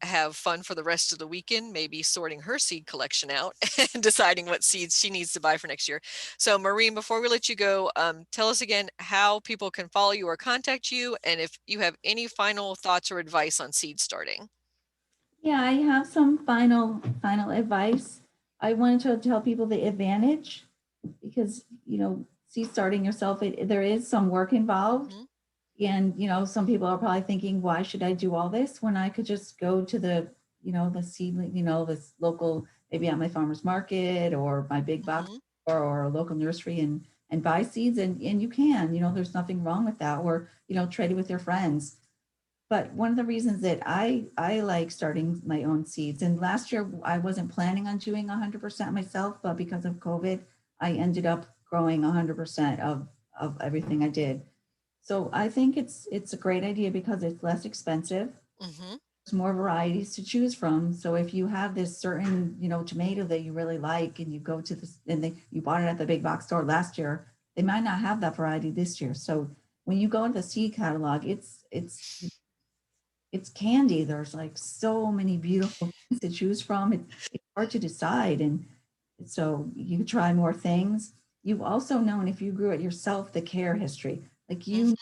have fun for the rest of the weekend, maybe sorting her seed collection out and deciding what seeds she needs to buy for next year. So Maureen, before we let you go, tell us again how people can follow you or contact you, and if you have any final thoughts or advice on seed starting. Yeah, I have some final advice. I wanted to tell people the advantage, because seed starting yourself, there is some work involved. And some people are probably thinking, why should I do all this when I could just go to the the seedling, this local, maybe at my farmer's market or my big box or a local nursery, and buy seeds, and you can, there's nothing wrong with that, or trade it with your friends. But one of the reasons that I like starting my own seeds, and last year I wasn't planning on doing 100% myself, but because of COVID, I ended up growing 100% of everything I did. So I think it's a great idea because it's less expensive. There's more varieties to choose from. So if you have this certain, tomato that you really like, and you go to this, and you bought it at the big box store last year, they might not have that variety this year. So when you go into the seed catalog, it's candy. There's like so many beautiful things to choose from. It's hard to decide. And so you try more things. you've also known, if you grew it yourself, the care history. Like you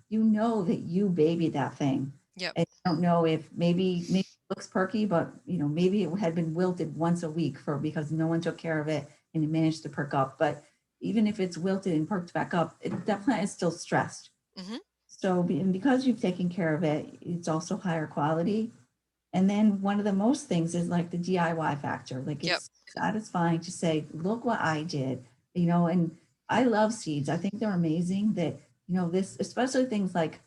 know that you babied that thing. Yep. And you don't know if maybe it looks perky, but maybe it had been wilted once a week because no one took care of it and it managed to perk up. But even if it's wilted and perked back up, that plant is still stressed. So and because you've taken care of it, it's also higher quality. And then one of the most things is like the DIY factor. Like it's satisfying to say, look what I did, and I love seeds. I think they're amazing that, this, especially things like,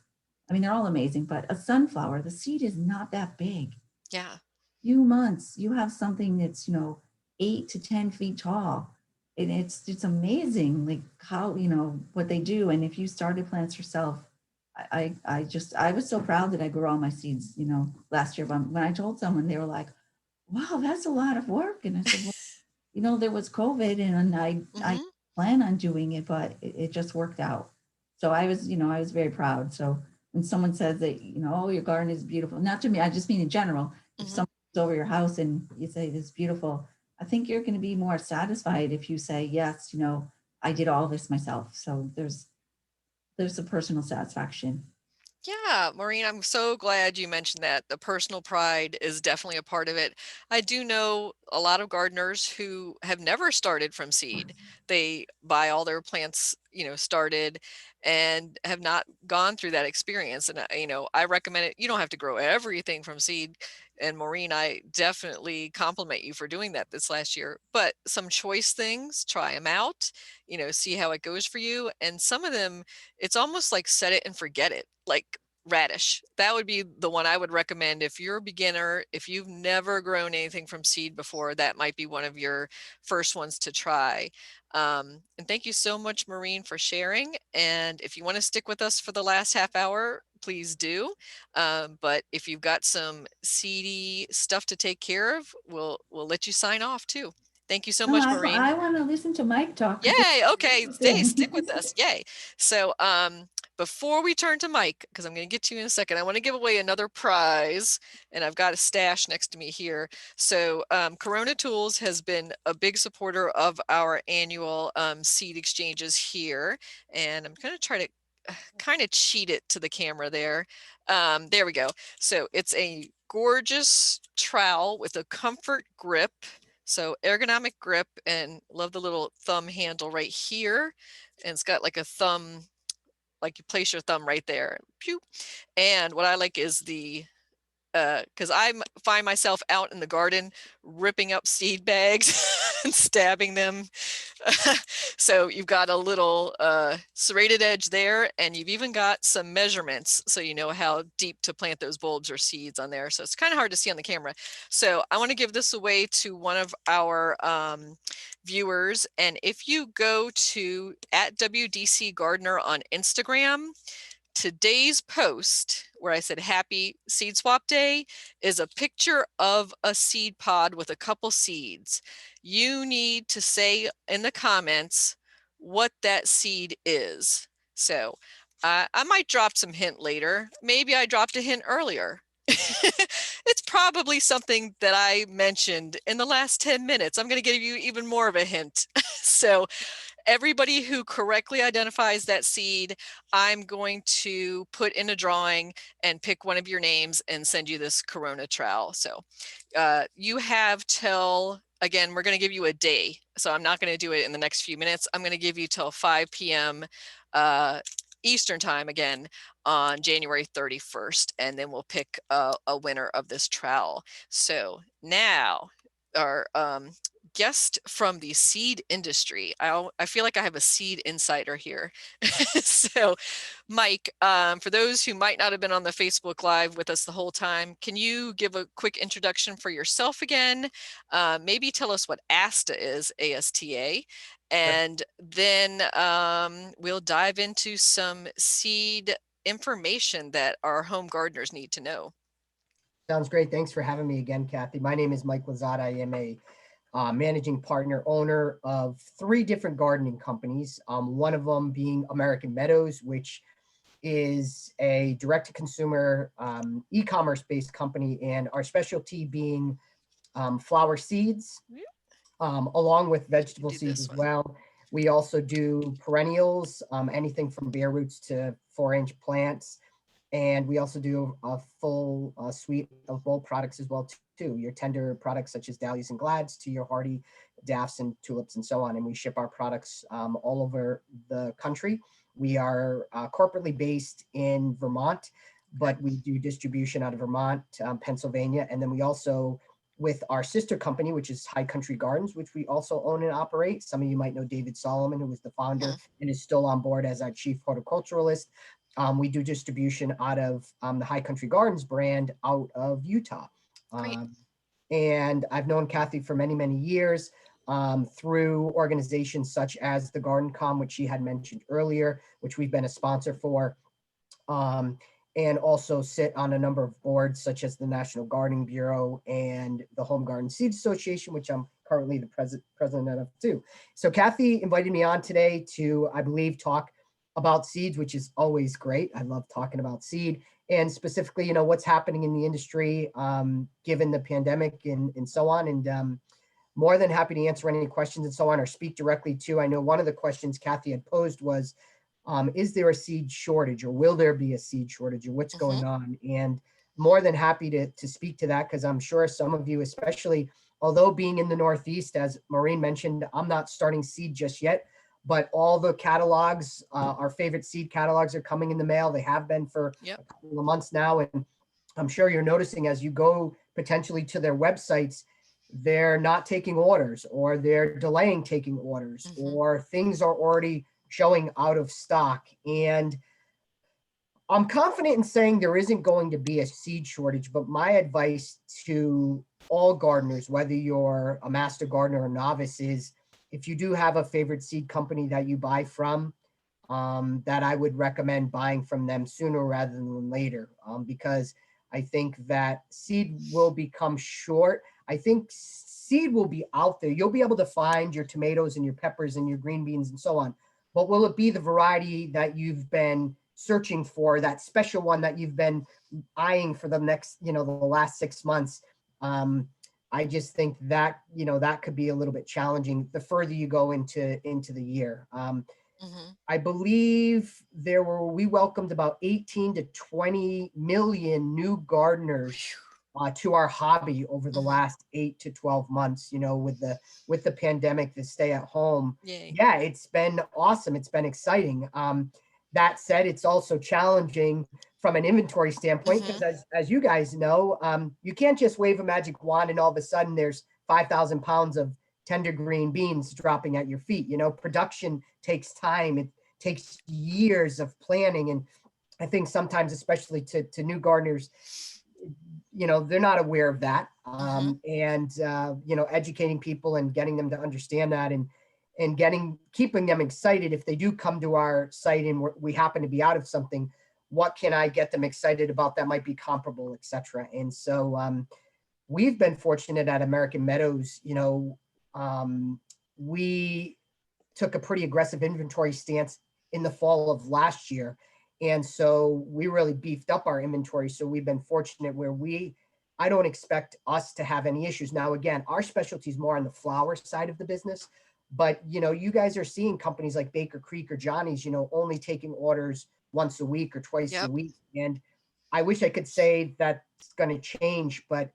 I mean, they're all amazing, but a sunflower, the seed is not that big. Yeah. Few months, you have something that's, 8 to 10 feet tall. And it's amazing, like how, what they do. And if you started plants yourself, I was so proud that I grew all my seeds, last year. But when I told someone, they were like, wow, that's a lot of work. And I said, well, there was COVID and I plan on doing it, but it just worked out. So I was very proud. So when someone says that, oh, your garden is beautiful, not to me, I just mean in general, if someone's over your house and you say it's beautiful, I think you're going to be more satisfied if you say, yes, I did all this myself. So there's a personal satisfaction. Yeah, Maureen, I'm so glad you mentioned that. The personal pride is definitely a part of it. I do know a lot of gardeners who have never started from seed. They buy all their plants, started and have not gone through that experience. And, I recommend it. You don't have to grow everything from seed. And Maureen, I definitely compliment you for doing that this last year. But some choice things, try them out, see how it goes for you. And some of them, it's almost like set it and forget it, like radish. That would be the one I would recommend if you're a beginner, if you've never grown anything from seed before, that might be one of your first ones to try. And thank you so much, Maureen, for sharing. And if you want to stick with us for the last half hour, please do. But if you've got some seedy stuff to take care of, we'll let you sign off too. Thank you so much, Maureen. I want to listen to Mike talk. Yay. Okay. Stick with us. Yay. So, before we turn to Mike, because I'm going to get to you in a second, I want to give away another prize, and I've got a stash next to me here. So Corona Tools has been a big supporter of our annual seed exchanges here, and I'm going to try to kind of cheat it to the camera there. There we go. So it's a gorgeous trowel with a comfort grip. So ergonomic grip, and love the little thumb handle right here. And it's got like a thumb, like you place your thumb right there. Pew. And what I like is the, because I find myself out in the garden ripping up seed bags and stabbing them. So you've got a little serrated edge there, and you've even got some measurements so you know how deep to plant those bulbs or seeds on there. So it's kind of hard to see on the camera. So I want to give this away to one of our viewers. And if you go to @WDC Gardener on Instagram, today's post where I said happy seed swap day is a picture of a seed pod with a couple seeds. You need to say in the comments what that seed is. So I might drop some hint later. Maybe I dropped a hint earlier. It's probably something that I mentioned in the last 10 minutes. I'm going to give you even more of a hint. So everybody who correctly identifies that seed, I'm going to put in a drawing and pick one of your names and send you this Corona trowel. So you have till, again, we're going to give you a day. So I'm not going to do it in the next few minutes. I'm going to give you till 5 p.m. Eastern time again on January 31st, and then we'll pick a winner of this trowel. So now our guest from the seed industry. I feel like I have a seed insider here. So Mike, for those who might not have been on the Facebook Live with us the whole time, can you give a quick introduction for yourself again? Maybe tell us what ASTA is, ASTA, and then we'll dive into some seed information that our home gardeners need to know. Sounds great. Thanks for having me again, Kathy. My name is Mike Lazada. I am a managing partner, owner of 3 different gardening companies. One of them being American Meadows, which is a direct-to-consumer e-commerce based company, and our specialty being flower seeds, along with vegetable seeds as well. We also do perennials, anything from bare roots to 4-inch plants. And we also do a full suite of bulb products as well too. Your tender products such as dahlias and glads to your hardy daffs and tulips and so on. And we ship our products all over the country. We are corporately based in Vermont, but we do distribution out of Vermont, Pennsylvania. And then we also, with our sister company, which is High Country Gardens, which we also own and operate. Some of you might know David Solomon, who was the founder and is still on board as our chief horticulturalist. We do distribution out of the High Country Gardens brand out of Utah. And I've known Kathy for many, many years through organizations such as the Garden Com, which she had mentioned earlier, which we've been a sponsor for. And also sit on a number of boards such as the National Gardening Bureau and the Home Garden Seeds Association, which I'm currently the president of too. So Kathy invited me on today to, I believe, talk about seeds, which is always great. I love talking about seed and specifically, you know, what's happening in the industry, given the pandemic and so on. And more than happy to answer any questions and so on, or speak directly to. I know one of the questions Kathy had posed was, is there a seed shortage, or will there be a seed shortage, or what's going on? And more than happy to speak to that, because I'm sure some of you, especially, although being in the Northeast, as Maureen mentioned, I'm not starting seed just yet, but all the catalogs, our favorite seed catalogs are coming in the mail. They have been for a couple of months now. And I'm sure you're noticing as you go potentially to their websites, they're not taking orders, or they're delaying taking orders, or things are already showing out of stock. And I'm confident in saying there isn't going to be a seed shortage, but my advice to all gardeners, whether you're a master gardener or novice, is if you do have a favorite seed company that you buy from, that I would recommend buying from them sooner rather than later, because I think that seed will become short. I think seed will be out there. You'll be able to find your tomatoes and your peppers and your green beans and so on. But will it be the variety that you've been searching for, that special one that you've been eyeing for the next, you know, the last 6 months? I just think that, you know, that could be a little bit challenging the further you go into the year. I believe we welcomed about 18 to 20 million new gardeners to our hobby over the last 8 to 12 months, you know, with the pandemic, the stay at home. Yeah, it's been awesome. It's been exciting. That said, it's also challenging from an inventory standpoint, because as you guys know, you can't just wave a magic wand and all of a sudden there's 5,000 pounds of tender green beans dropping at your feet. You know, production takes time. It takes years of planning. And I think sometimes, especially to new gardeners, you know, they're not aware of that. And, you know, educating people and getting them to understand that, and keeping them excited if they do come to our site and we happen to be out of something, what can I get them excited about that might be comparable, et cetera. And so we've been fortunate at American Meadows, you know, we took a pretty aggressive inventory stance in the fall of last year. And so we really beefed up our inventory. So we've been fortunate where I don't expect us to have any issues. Now, again, our specialty is more on the flower side of the business, but, you know, you guys are seeing companies like Baker Creek or Johnny's, you know, only taking orders once a week or twice a week. And I wish I could say that's going to change, but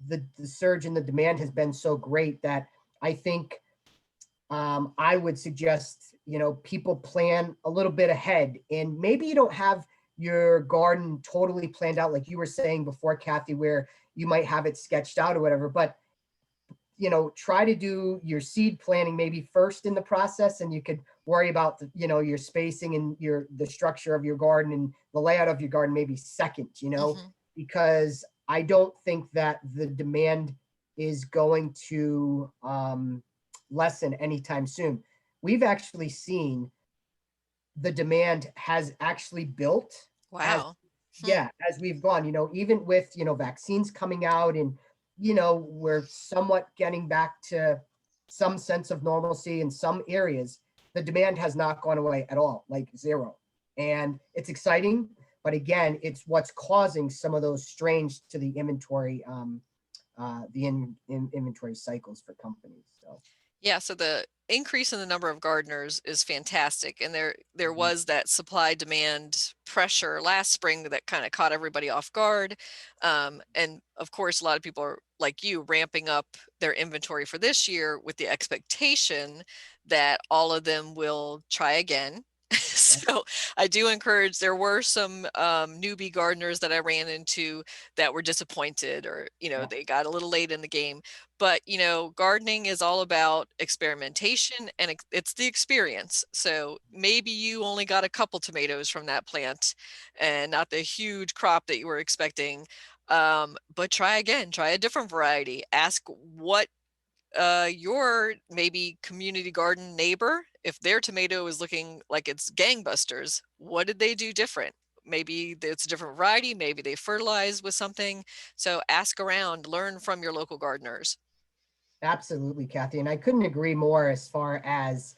the surge in the demand has been so great that I think I would suggest, you know, people plan a little bit ahead, and maybe you don't have your garden totally planned out, like you were saying before, Kathy, where you might have it sketched out or whatever, but, you know, try to do your seed planning maybe first in the process, and you could worry about the, you know, your spacing and the structure of your garden and the layout of your garden maybe second, you know, because I don't think that the demand is going to lessen anytime soon. We've actually seen the demand has actually built. Wow. As we've gone, you know, even with, you know, vaccines coming out, and, you know, we're somewhat getting back to some sense of normalcy in some areas, the demand has not gone away at all, like zero. And it's exciting, but again, it's what's causing some of those strains to the inventory, inventory cycles for companies. So Yeah, so the increase in the number of gardeners is fantastic. And there was that supply demand pressure last spring that kind of caught everybody off guard. And of course, a lot of people are like you ramping up their inventory for this year with the expectation that all of them will try again. So I do encourage, there were some newbie gardeners that I ran into that were disappointed, or, they got a little late in the game. But, gardening is all about experimentation, and it's the experience. So maybe you only got a couple tomatoes from that plant and not the huge crop that you were expecting. But try again, try a different variety. Ask what your maybe community garden neighbor, if their tomato is looking like it's gangbusters, what did they do different? Maybe it's a different variety, maybe they fertilize with something. So ask around, learn from your local gardeners. Absolutely, Kathy. And I couldn't agree more as far as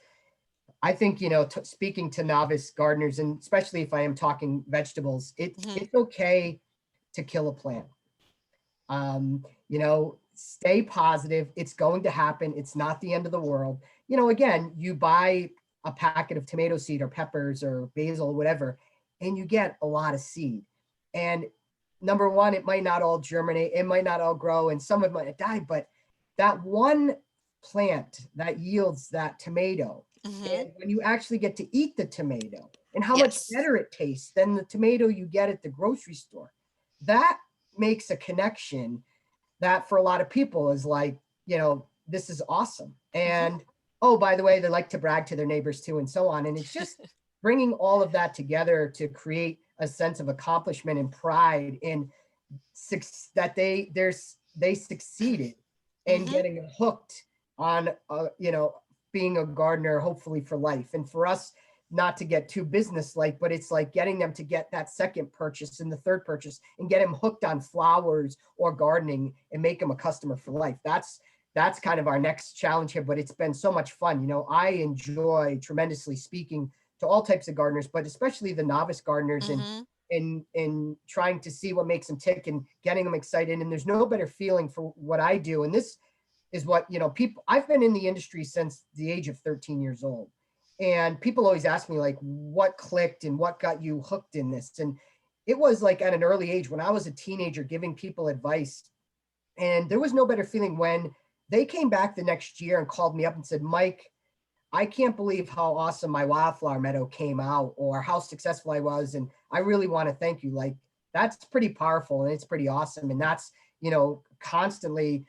I think, speaking to novice gardeners, and especially if I am talking vegetables, it's okay to kill a plant. Stay positive. It's going to happen. It's not the end of the world. Again, you buy a packet of tomato seed or peppers or basil or whatever, and you get a lot of seed. And number one, it might not all germinate. It might not all grow, and some of it might die, but that one plant that yields that tomato, and when you actually get to eat the tomato and how much better it tastes than the tomato you get at the grocery store, that makes a connection that for a lot of people is like, this is awesome. And oh, by the way, they like to brag to their neighbors too, and so on. And it's just bringing all of that together to create a sense of accomplishment and pride in that they succeeded in getting hooked on, being a gardener, hopefully for life. And for us, not to get too business-like, but it's like getting them to get that second purchase and the third purchase and get them hooked on flowers or gardening and make them a customer for life. That's kind of our next challenge here, but it's been so much fun. I enjoy tremendously speaking to all types of gardeners, but especially the novice gardeners, and trying to see what makes them tick and getting them excited. And there's no better feeling for what I do. And this is what, people, I've been in the industry since the age of 13 years old. And people always ask me, like, what clicked and what got you hooked in this? And it was like at an early age when I was a teenager giving people advice. And there was no better feeling when they came back the next year and called me up and said, Mike, I can't believe how awesome my wildflower meadow came out, or how successful I was. And I really want to thank you. Like, that's pretty powerful and it's pretty awesome. And that's, constantly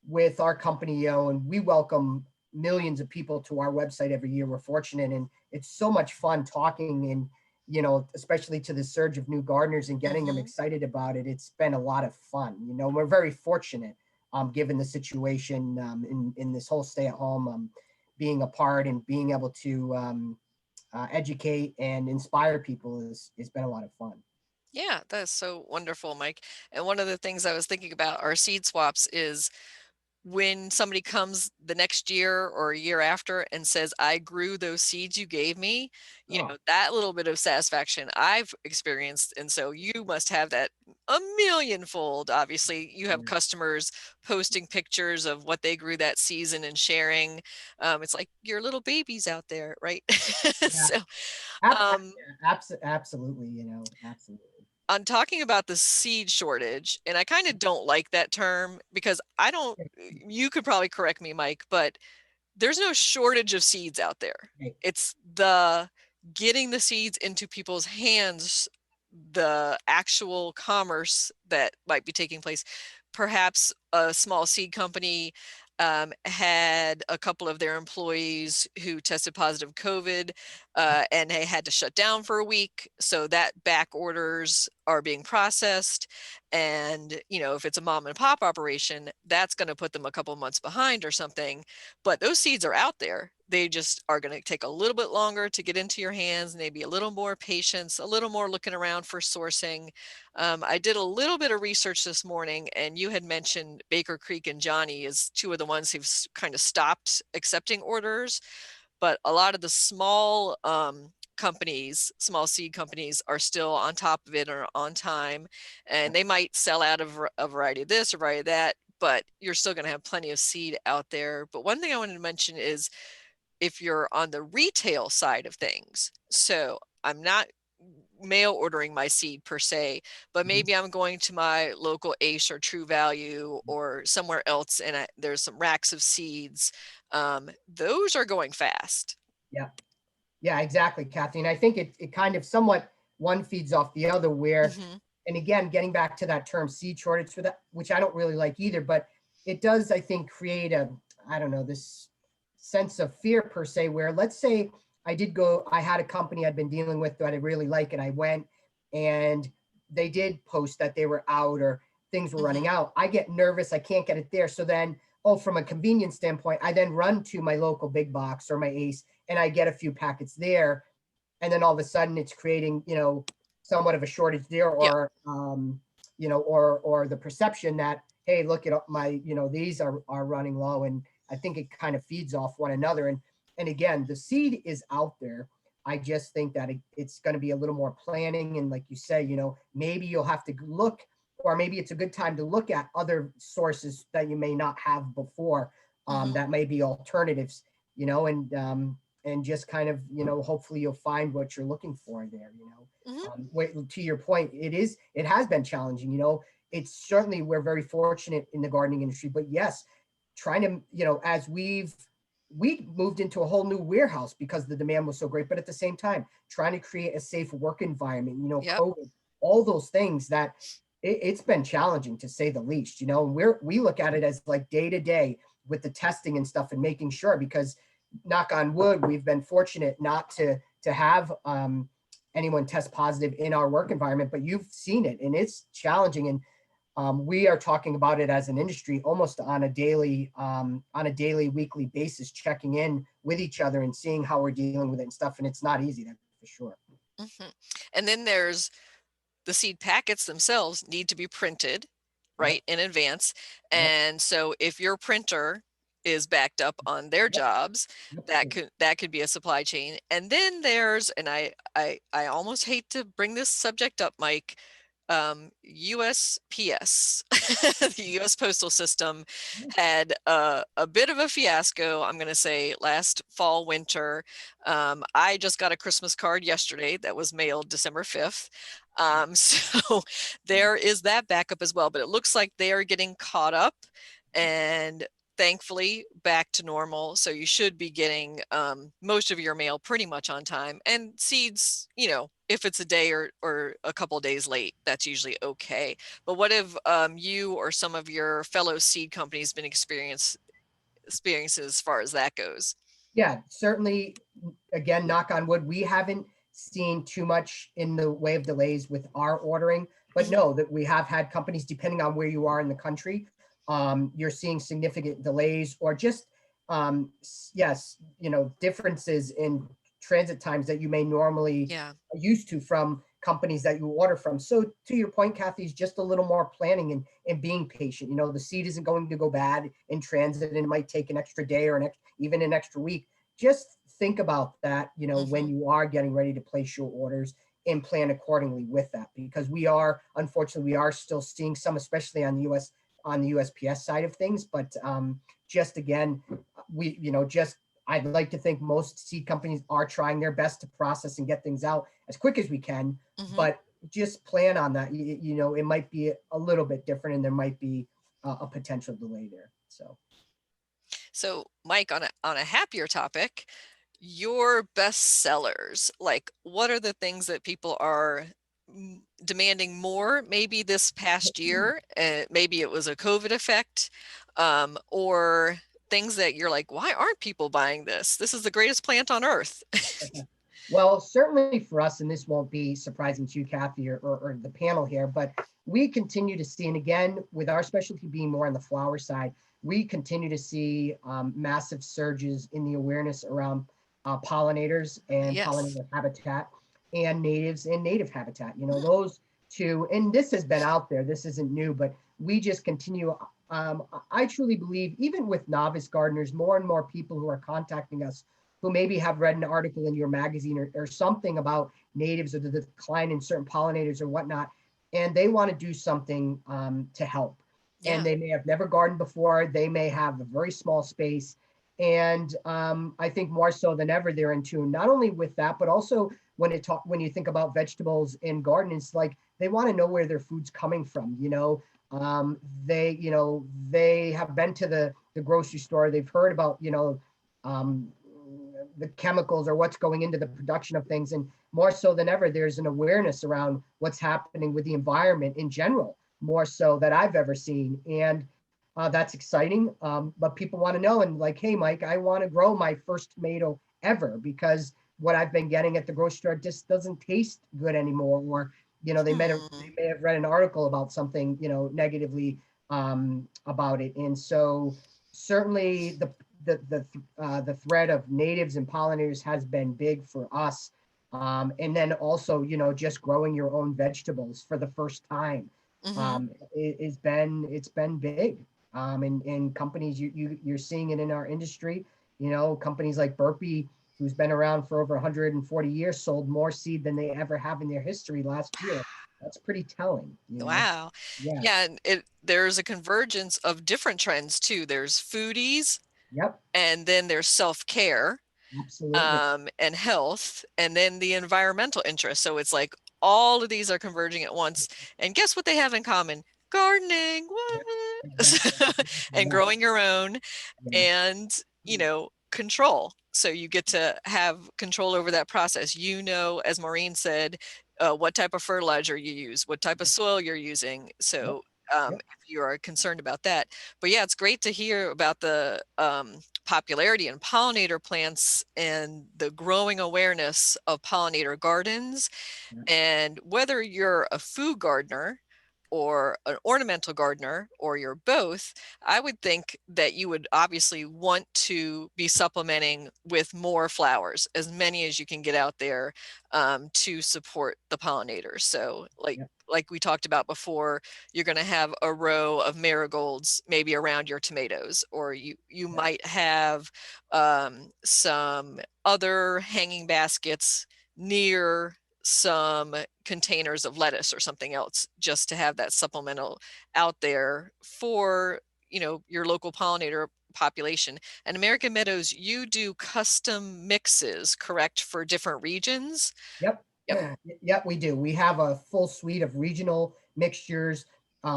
with our company, and we welcome millions of people to our website every year. We're fortunate, and it's so much fun talking, and especially to the surge of new gardeners and getting them excited about it. It's been a lot of fun. We're very fortunate, given the situation, in this whole stay at home, being a part and being able to educate and inspire people has been a lot of fun. Yeah, that's so wonderful, Mike. And one of the things I was thinking about our seed swaps is when somebody comes the next year or a year after and says, I grew those seeds you gave me, that little bit of satisfaction I've experienced. And so you must have that a millionfold. Obviously, you have customers posting pictures of what they grew that season and sharing. It's like your little babies out there, right? So, absolutely, absolutely. on talking about the seed shortage, and I kind of don't like that term because you could probably correct me, Mike, but there's no shortage of seeds out there. It's the getting the seeds into people's hands, the actual commerce that might be taking place. Perhaps a small seed company had a couple of their employees who tested positive COVID, and they had to shut down for a week. So that back orders are being processed. And, if it's a mom and pop operation, that's going to put them a couple months behind or something. But those seeds are out there. They just are going to take a little bit longer to get into your hands, maybe a little more patience, a little more looking around for sourcing. I did a little bit of research this morning, and you had mentioned Baker Creek and Johnny as two of the ones who've kind of stopped accepting orders. But a lot of the small companies, small seed companies, are still on top of it or on time, and they might sell out of a variety of this or variety of that, but you're still going to have plenty of seed out there. But one thing I wanted to mention is if you're on the retail side of things, so I'm not mail ordering my seed per se, but maybe I'm going to my local Ace or True Value or somewhere else, and there's some racks of seeds. Those are going fast. Yeah. Yeah, exactly, Kathy. And I think it kind of somewhat one feeds off the other where, and again, getting back to that term seed shortage for that, which I don't really like either, but it does, I think, create I don't know, this sense of fear per se, where let's say I had a company I'd been dealing with that I really like, and I went and they did post that they were out or things were running out. I get nervous. I can't get it there. So then, from a convenience standpoint, I then run to my local big box or my Ace and I get a few packets there. And then all of a sudden it's creating, somewhat of a shortage there, or, or the perception that, hey, look at my, these are running low. And I think it kind of feeds off one another. And again, the seed is out there. I just think that it's going to be a little more planning. And like you say, maybe you'll have to look, or maybe it's a good time to look at other sources that you may not have before, that may be alternatives, and just kind of, hopefully you'll find what you're looking for there, to your point, it has been challenging, it's certainly, we're very fortunate in the gardening industry, but yes, trying to, as we moved into a whole new warehouse because the demand was so great, but at the same time, trying to create a safe work environment, COVID, all those things that it's been challenging to say the least, and we look at it as like day to day with the testing and stuff and making sure, because knock on wood, we've been fortunate not to have anyone test positive in our work environment, but you've seen it and it's challenging. And we are talking about it as an industry almost on a daily, weekly basis, checking in with each other and seeing how we're dealing with it and stuff. And it's not easy, that's for sure. And then there's the seed packets themselves need to be printed right in advance. And so if your printer is backed up on their jobs, that could be a supply chain. And then there's, and I almost hate to bring this subject up, Mike, USPS, the US Postal System had a bit of a fiasco, I'm going to say, last fall, winter. I just got a Christmas card yesterday that was mailed December 5th. So there is that backup as well, but it looks like they are getting caught up and thankfully back to normal. So you should be getting most of your mail pretty much on time, and seeds, if it's a day or a couple of days late, that's usually okay. But what have you or some of your fellow seed companies been experiences as far as that goes? Yeah, certainly. Again, knock on wood, we haven't seen too much in the way of delays with our ordering, but know that we have had companies, depending on where you are in the country, you're seeing significant delays or just, differences in transit times that you may normally used to from companies that you order from. So to your point, Kathy, is just a little more planning and being patient. The seed isn't going to go bad in transit, and it might take an extra day or even an extra week. Just think about that, when you are getting ready to place your orders, and plan accordingly with that, because unfortunately, we are still seeing some, especially on the USPS side of things. But just again, I'd like to think most seed companies are trying their best to process and get things out as quick as we can, but just plan on that. It might be a little bit different, and there might be a potential delay there. So Mike, on a happier topic, your best sellers, like what are the things that people are demanding more maybe this past year? Maybe it was a COVID effect, or things that you're like, why aren't people buying this? This is the greatest plant on earth. Well, certainly for us, and this won't be surprising to you, Kathy, or the panel here, but we continue to see, and again, with our specialty being more on the flower side, we continue to see massive surges in the awareness around pollinators and pollinator habitat, and natives and native habitat. Those two, and this has been out there, this isn't new, but we just continue. I truly believe, even with novice gardeners, more and more people who are contacting us who maybe have read an article in your magazine or something about natives or the decline in certain pollinators or whatnot, and they want to do something to help. Yeah. and they may have never gardened before. They may have a very small space. And I think more so than ever, they're in tune, not only with that, but also when you think about vegetables in garden, it's like they want to know where their food's coming from. They have been to the grocery store. They've heard about, um, the chemicals or what's going into the production of things. And more so than ever, there's an awareness around what's happening with the environment in general, more so that I've ever seen. And that's exciting. But people want to know, and like, hey, Mike, I want to grow my first tomato ever, because what I've been getting at the grocery store just doesn't taste good anymore. Or, they may have read an article about something, negatively about it. And so certainly the thread of natives and pollinators has been big for us. And then also, just growing your own vegetables for the first time it's been big. And companies, you're seeing it in our industry, companies like Burpee, who's been around for over 140 years, sold more seed than they ever have in their history last year. That's pretty telling. Wow. Yeah. And there's a convergence of different trends too. There's foodies. Yep. And then there's self-care. Absolutely. And health, and then the environmental interest. So it's like all of these are converging at once. And guess what they have in common? Gardening. What? Exactly. And growing your own, Yeah. and control. So you get to have control over that process. As Maureen said, what type of fertilizer you use, what type of soil you're using. So if you are concerned about that. But yeah, it's great to hear about the popularity in pollinator plants and the growing awareness of pollinator gardens. And whether you're a food gardener or an ornamental gardener, or you're both, I would think that you would obviously want to be supplementing with more flowers, as many as you can get out there to support the pollinators. So like we talked about before, you're going to have a row of marigolds maybe around your tomatoes, or you might have some other hanging baskets near some containers of lettuce or something else, just to have that supplemental out there for your local pollinator population. And American Meadows, you do custom mixes, correct, for different regions? Yep. Yep, we do. We have a full suite of regional mixtures.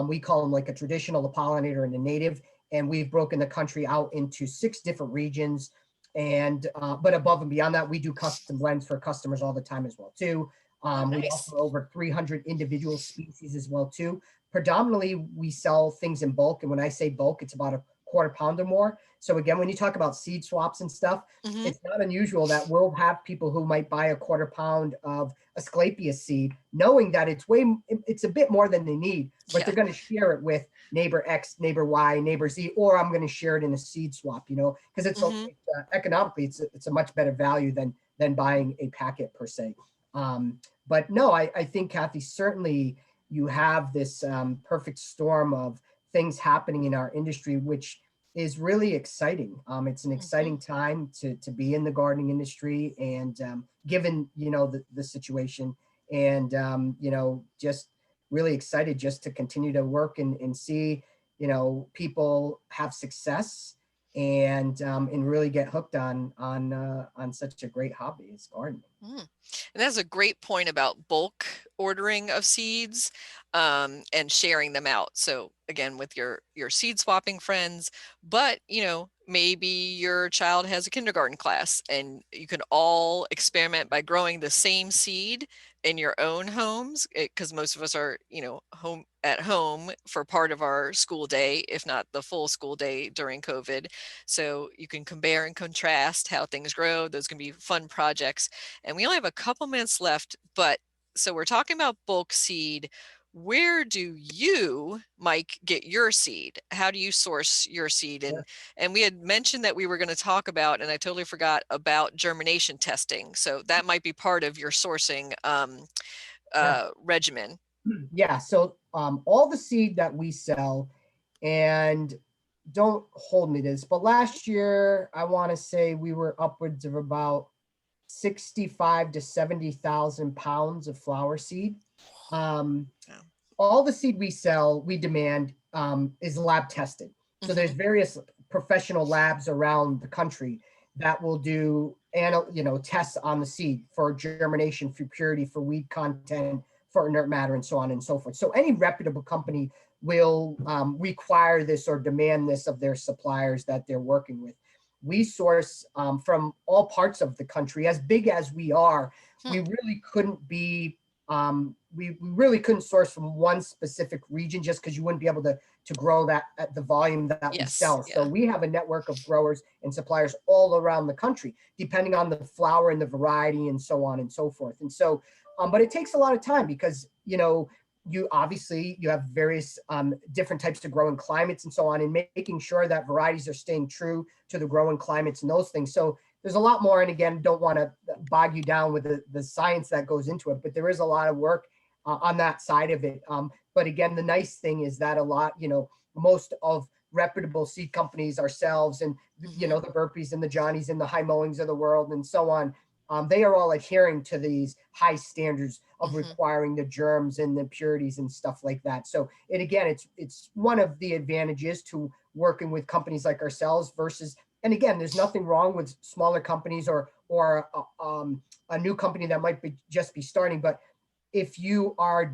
We call them like a traditional, the pollinator, and the native. And we've broken the country out into 6 different regions. And but above and beyond that, we do custom blends for customers all the time as well too. We offer over 300 individual species as well too. Predominantly, we sell things in bulk, and when I say bulk, it's about a quarter pound or more. So again, when you talk about seed swaps and stuff, it's not unusual that we'll have people who might buy a quarter pound of Asclepias seed, knowing that it's a bit more than they need, but they're going to share it with neighbor X, neighbor Y, neighbor Z, or I'm going to share it in a seed swap, because it's economically, it's a much better value than buying a packet per se. But no, I think, Kathy, certainly you have this perfect storm of things happening in our industry, which is really exciting. It's an exciting time to be in the gardening industry, and given, the situation, and, just really excited just to continue to work and see, people have success and really get hooked on such a great hobby as gardening. And that's a great point about bulk ordering of seeds and sharing them out. So again, with your seed swapping friends, but maybe your child has a kindergarten class and you can all experiment by growing the same seed in your own homes, because most of us are home at home for part of our school day, if not the full school day during COVID. So you can compare and contrast how things grow. Those can be fun projects. And we only have a couple minutes left, but so we're talking about bulk seed. Where do you, Mike, get your seed? How do you source your seed? And we had mentioned that we were going to talk about, and I totally forgot about germination testing. So that might be part of your sourcing regimen. Yeah. So all the seed that we sell, and don't hold me to this, but last year, I want to say we were upwards of about 65 to 70,000 pounds of flower seed. All the seed we sell, we demand is lab tested. So there's various professional labs around the country that will do tests on the seed for germination, for purity, for weed content, for inert matter, and so on and so forth. So any reputable company will require this or demand this of their suppliers that they're working with. We source from all parts of the country. As big as we are, we really couldn't be we really couldn't source from one specific region, just because you wouldn't be able to grow that at the volume that we sell. So we have a network of growers and suppliers all around the country, depending on the flower and the variety and so on and so forth. And so, but it takes a lot of time because, you have various different types of growing climates and so on, and making sure that varieties are staying true to the growing climates and those things. So there's a lot more. And again, don't want to bog you down with the science that goes into it, but there is a lot of work on that side of it. But again, the nice thing is that most of reputable seed companies, ourselves and, the Burpees and the Johnnies and the High Mowings of the world and so on, they are all adhering to these high standards of requiring the germs and the purities and stuff like that. So it's one of the advantages to working with companies like ourselves versus, and again, there's nothing wrong with smaller companies or a new company that might just be starting. But if you are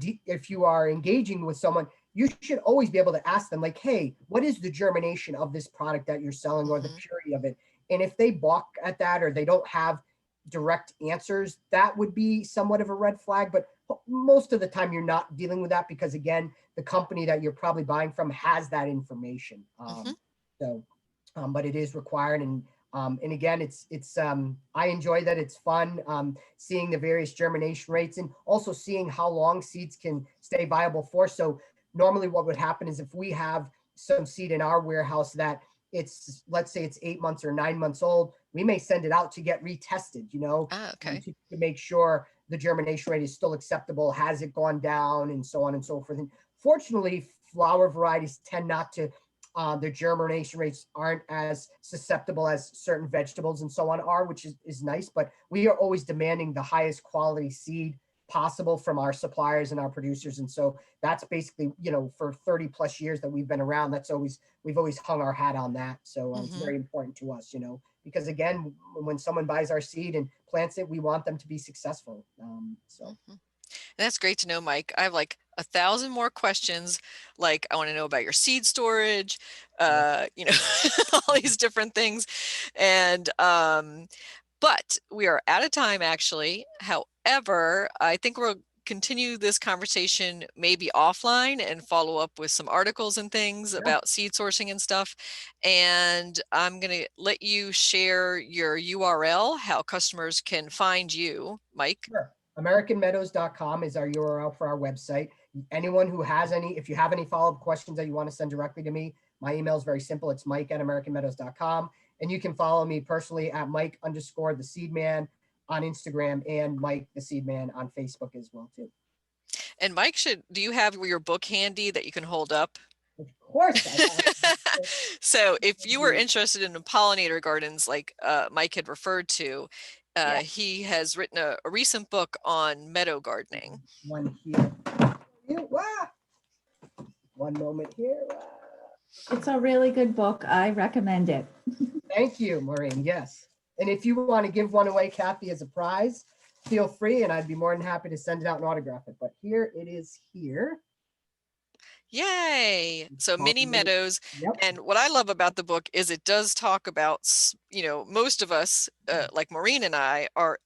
engaging with someone, you should always be able to ask them, like, hey, what is the germination of this product that you're selling, or the purity of it? And if they balk at that, or they don't have direct answers, that would be somewhat of a red flag. But most of the time you're not dealing with that, because again, the company that you're probably buying from has that information. But it is required. And again, it's I enjoy that. It's fun seeing the various germination rates, and also seeing how long seeds can stay viable for. So normally what would happen is, if we have some seed in our warehouse that let's say it's 8 months or 9 months old, we may send it out to get retested, to make sure the germination rate is still acceptable. Has it gone down, and so on and so forth. And fortunately, flower varieties tend not to, their germination rates aren't as susceptible as certain vegetables and so on are, which is nice. But we are always demanding the highest quality seed possible from our suppliers and our producers. And so that's basically, for 30 plus years that we've been around, we've always hung our hat on that. So it's very important to us, because again, when someone buys our seed and plants it, we want them to be successful. That's great to know, Mike. I have like 1,000 more questions. Like, I want to know about your seed storage, all these different things. And, but we are out of time, actually. However, I think we'll continue this conversation maybe offline and follow up with some articles and things about seed sourcing and stuff. And I'm going to let you share your URL, how customers can find you, Mike. Sure. AmericanMeadows.com is our URL for our website. Anyone who has if you have any follow-up questions that you want to send directly to me, my email is very simple. It's mike@AmericanMeadows.com. And you can follow me personally at Mike_the_Seedman on Instagram, and Mike the Seedman on Facebook as well too. And Mike, do you have your book handy that you can hold up? Of course. So if you were interested in the pollinator gardens, like Mike had referred to, he has written a recent book on meadow gardening. One here. One moment here. It's a really good book. I recommend it. Thank you, Maureen. Yes. And if you want to give one away, Kathy, as a prize, feel free, and I'd be more than happy to send it out and autograph it. But here it is here. Yay. So Mini Meadows. And what I love about the book is it does talk about, most of us, like Maureen and I, are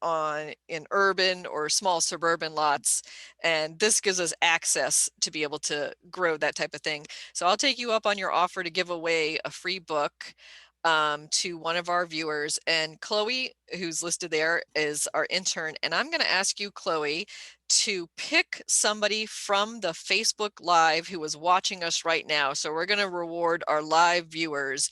in urban or small suburban lots. And this gives us access to be able to grow that type of thing. So I'll take you up on your offer to give away a free book to one of our viewers. And Chloe, who's listed there, is our intern. And I'm going to ask you, Chloe, to pick somebody from the Facebook Live who is watching us right now. So we're going to reward our live viewers.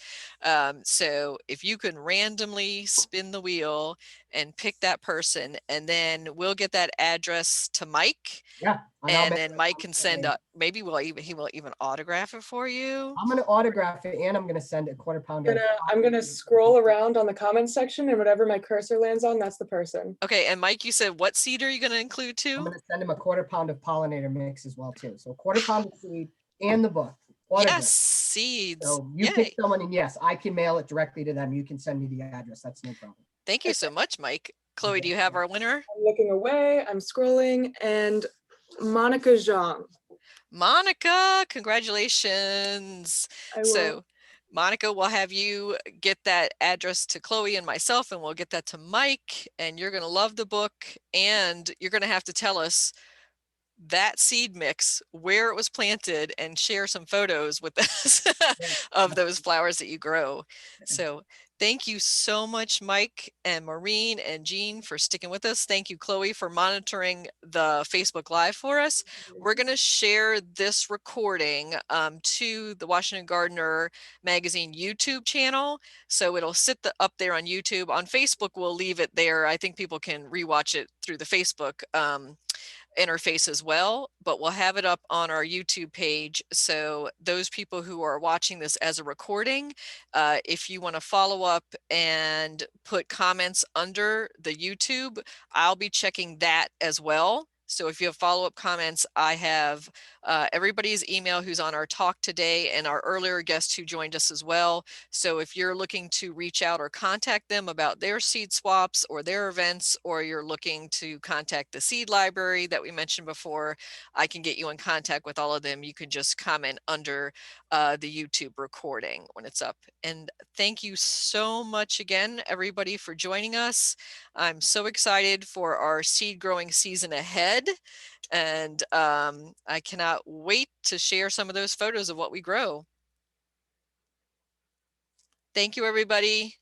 So if you can randomly spin the wheel and pick that person, and then we'll get that address to Mike. Yeah. And then Mike can send maybe he will even autograph it for you. I'm going to autograph it, and I'm going to send a quarter pound. I'm going to scroll around on the comments section, and whatever my cursor lands on, that's the person. Okay. And Mike, you said what seed are you going to include too? I'm going to send him a quarter pound of pollinator mix as well too. So a quarter pound of seed and the book. autograph. Yes, seeds. So you Yay. pick someone, and yes, I can mail it directly to them. You can send me the address. That's no problem. Thank you so much, Mike. Chloe, do you have our winner? I'm looking away, I'm scrolling, and Monica Zhang. Monica, congratulations. I will. So Monica, will have you get that address to Chloe and myself, and we'll get that to Mike, and you're going to love the book, and you're going to have to tell us that seed mix, where it was planted, and share some photos with us of those flowers that you grow. So thank you so much, Mike and Maureen and Jean, for sticking with us. Thank you, Chloe, for monitoring the Facebook Live for us. We're going to share this recording to the Washington Gardener Magazine YouTube channel. So it'll sit up there on YouTube. On Facebook, we'll leave it there. I think people can rewatch it through the Facebook interface as well, but we'll have it up on our YouTube page. So those people who are watching this as a recording, if you want to follow up and put comments under the YouTube, I'll be checking that as well. So if you have follow-up comments, I have everybody's email who's on our talk today and our earlier guests who joined us as well. So if you're looking to reach out or contact them about their seed swaps or their events, or you're looking to contact the seed library that we mentioned before, I can get you in contact with all of them. You can just comment under the YouTube recording when it's up. And thank you so much again, everybody, for joining us. I'm so excited for our seed growing season ahead. And I cannot wait to share some of those photos of what we grow. Thank you, everybody.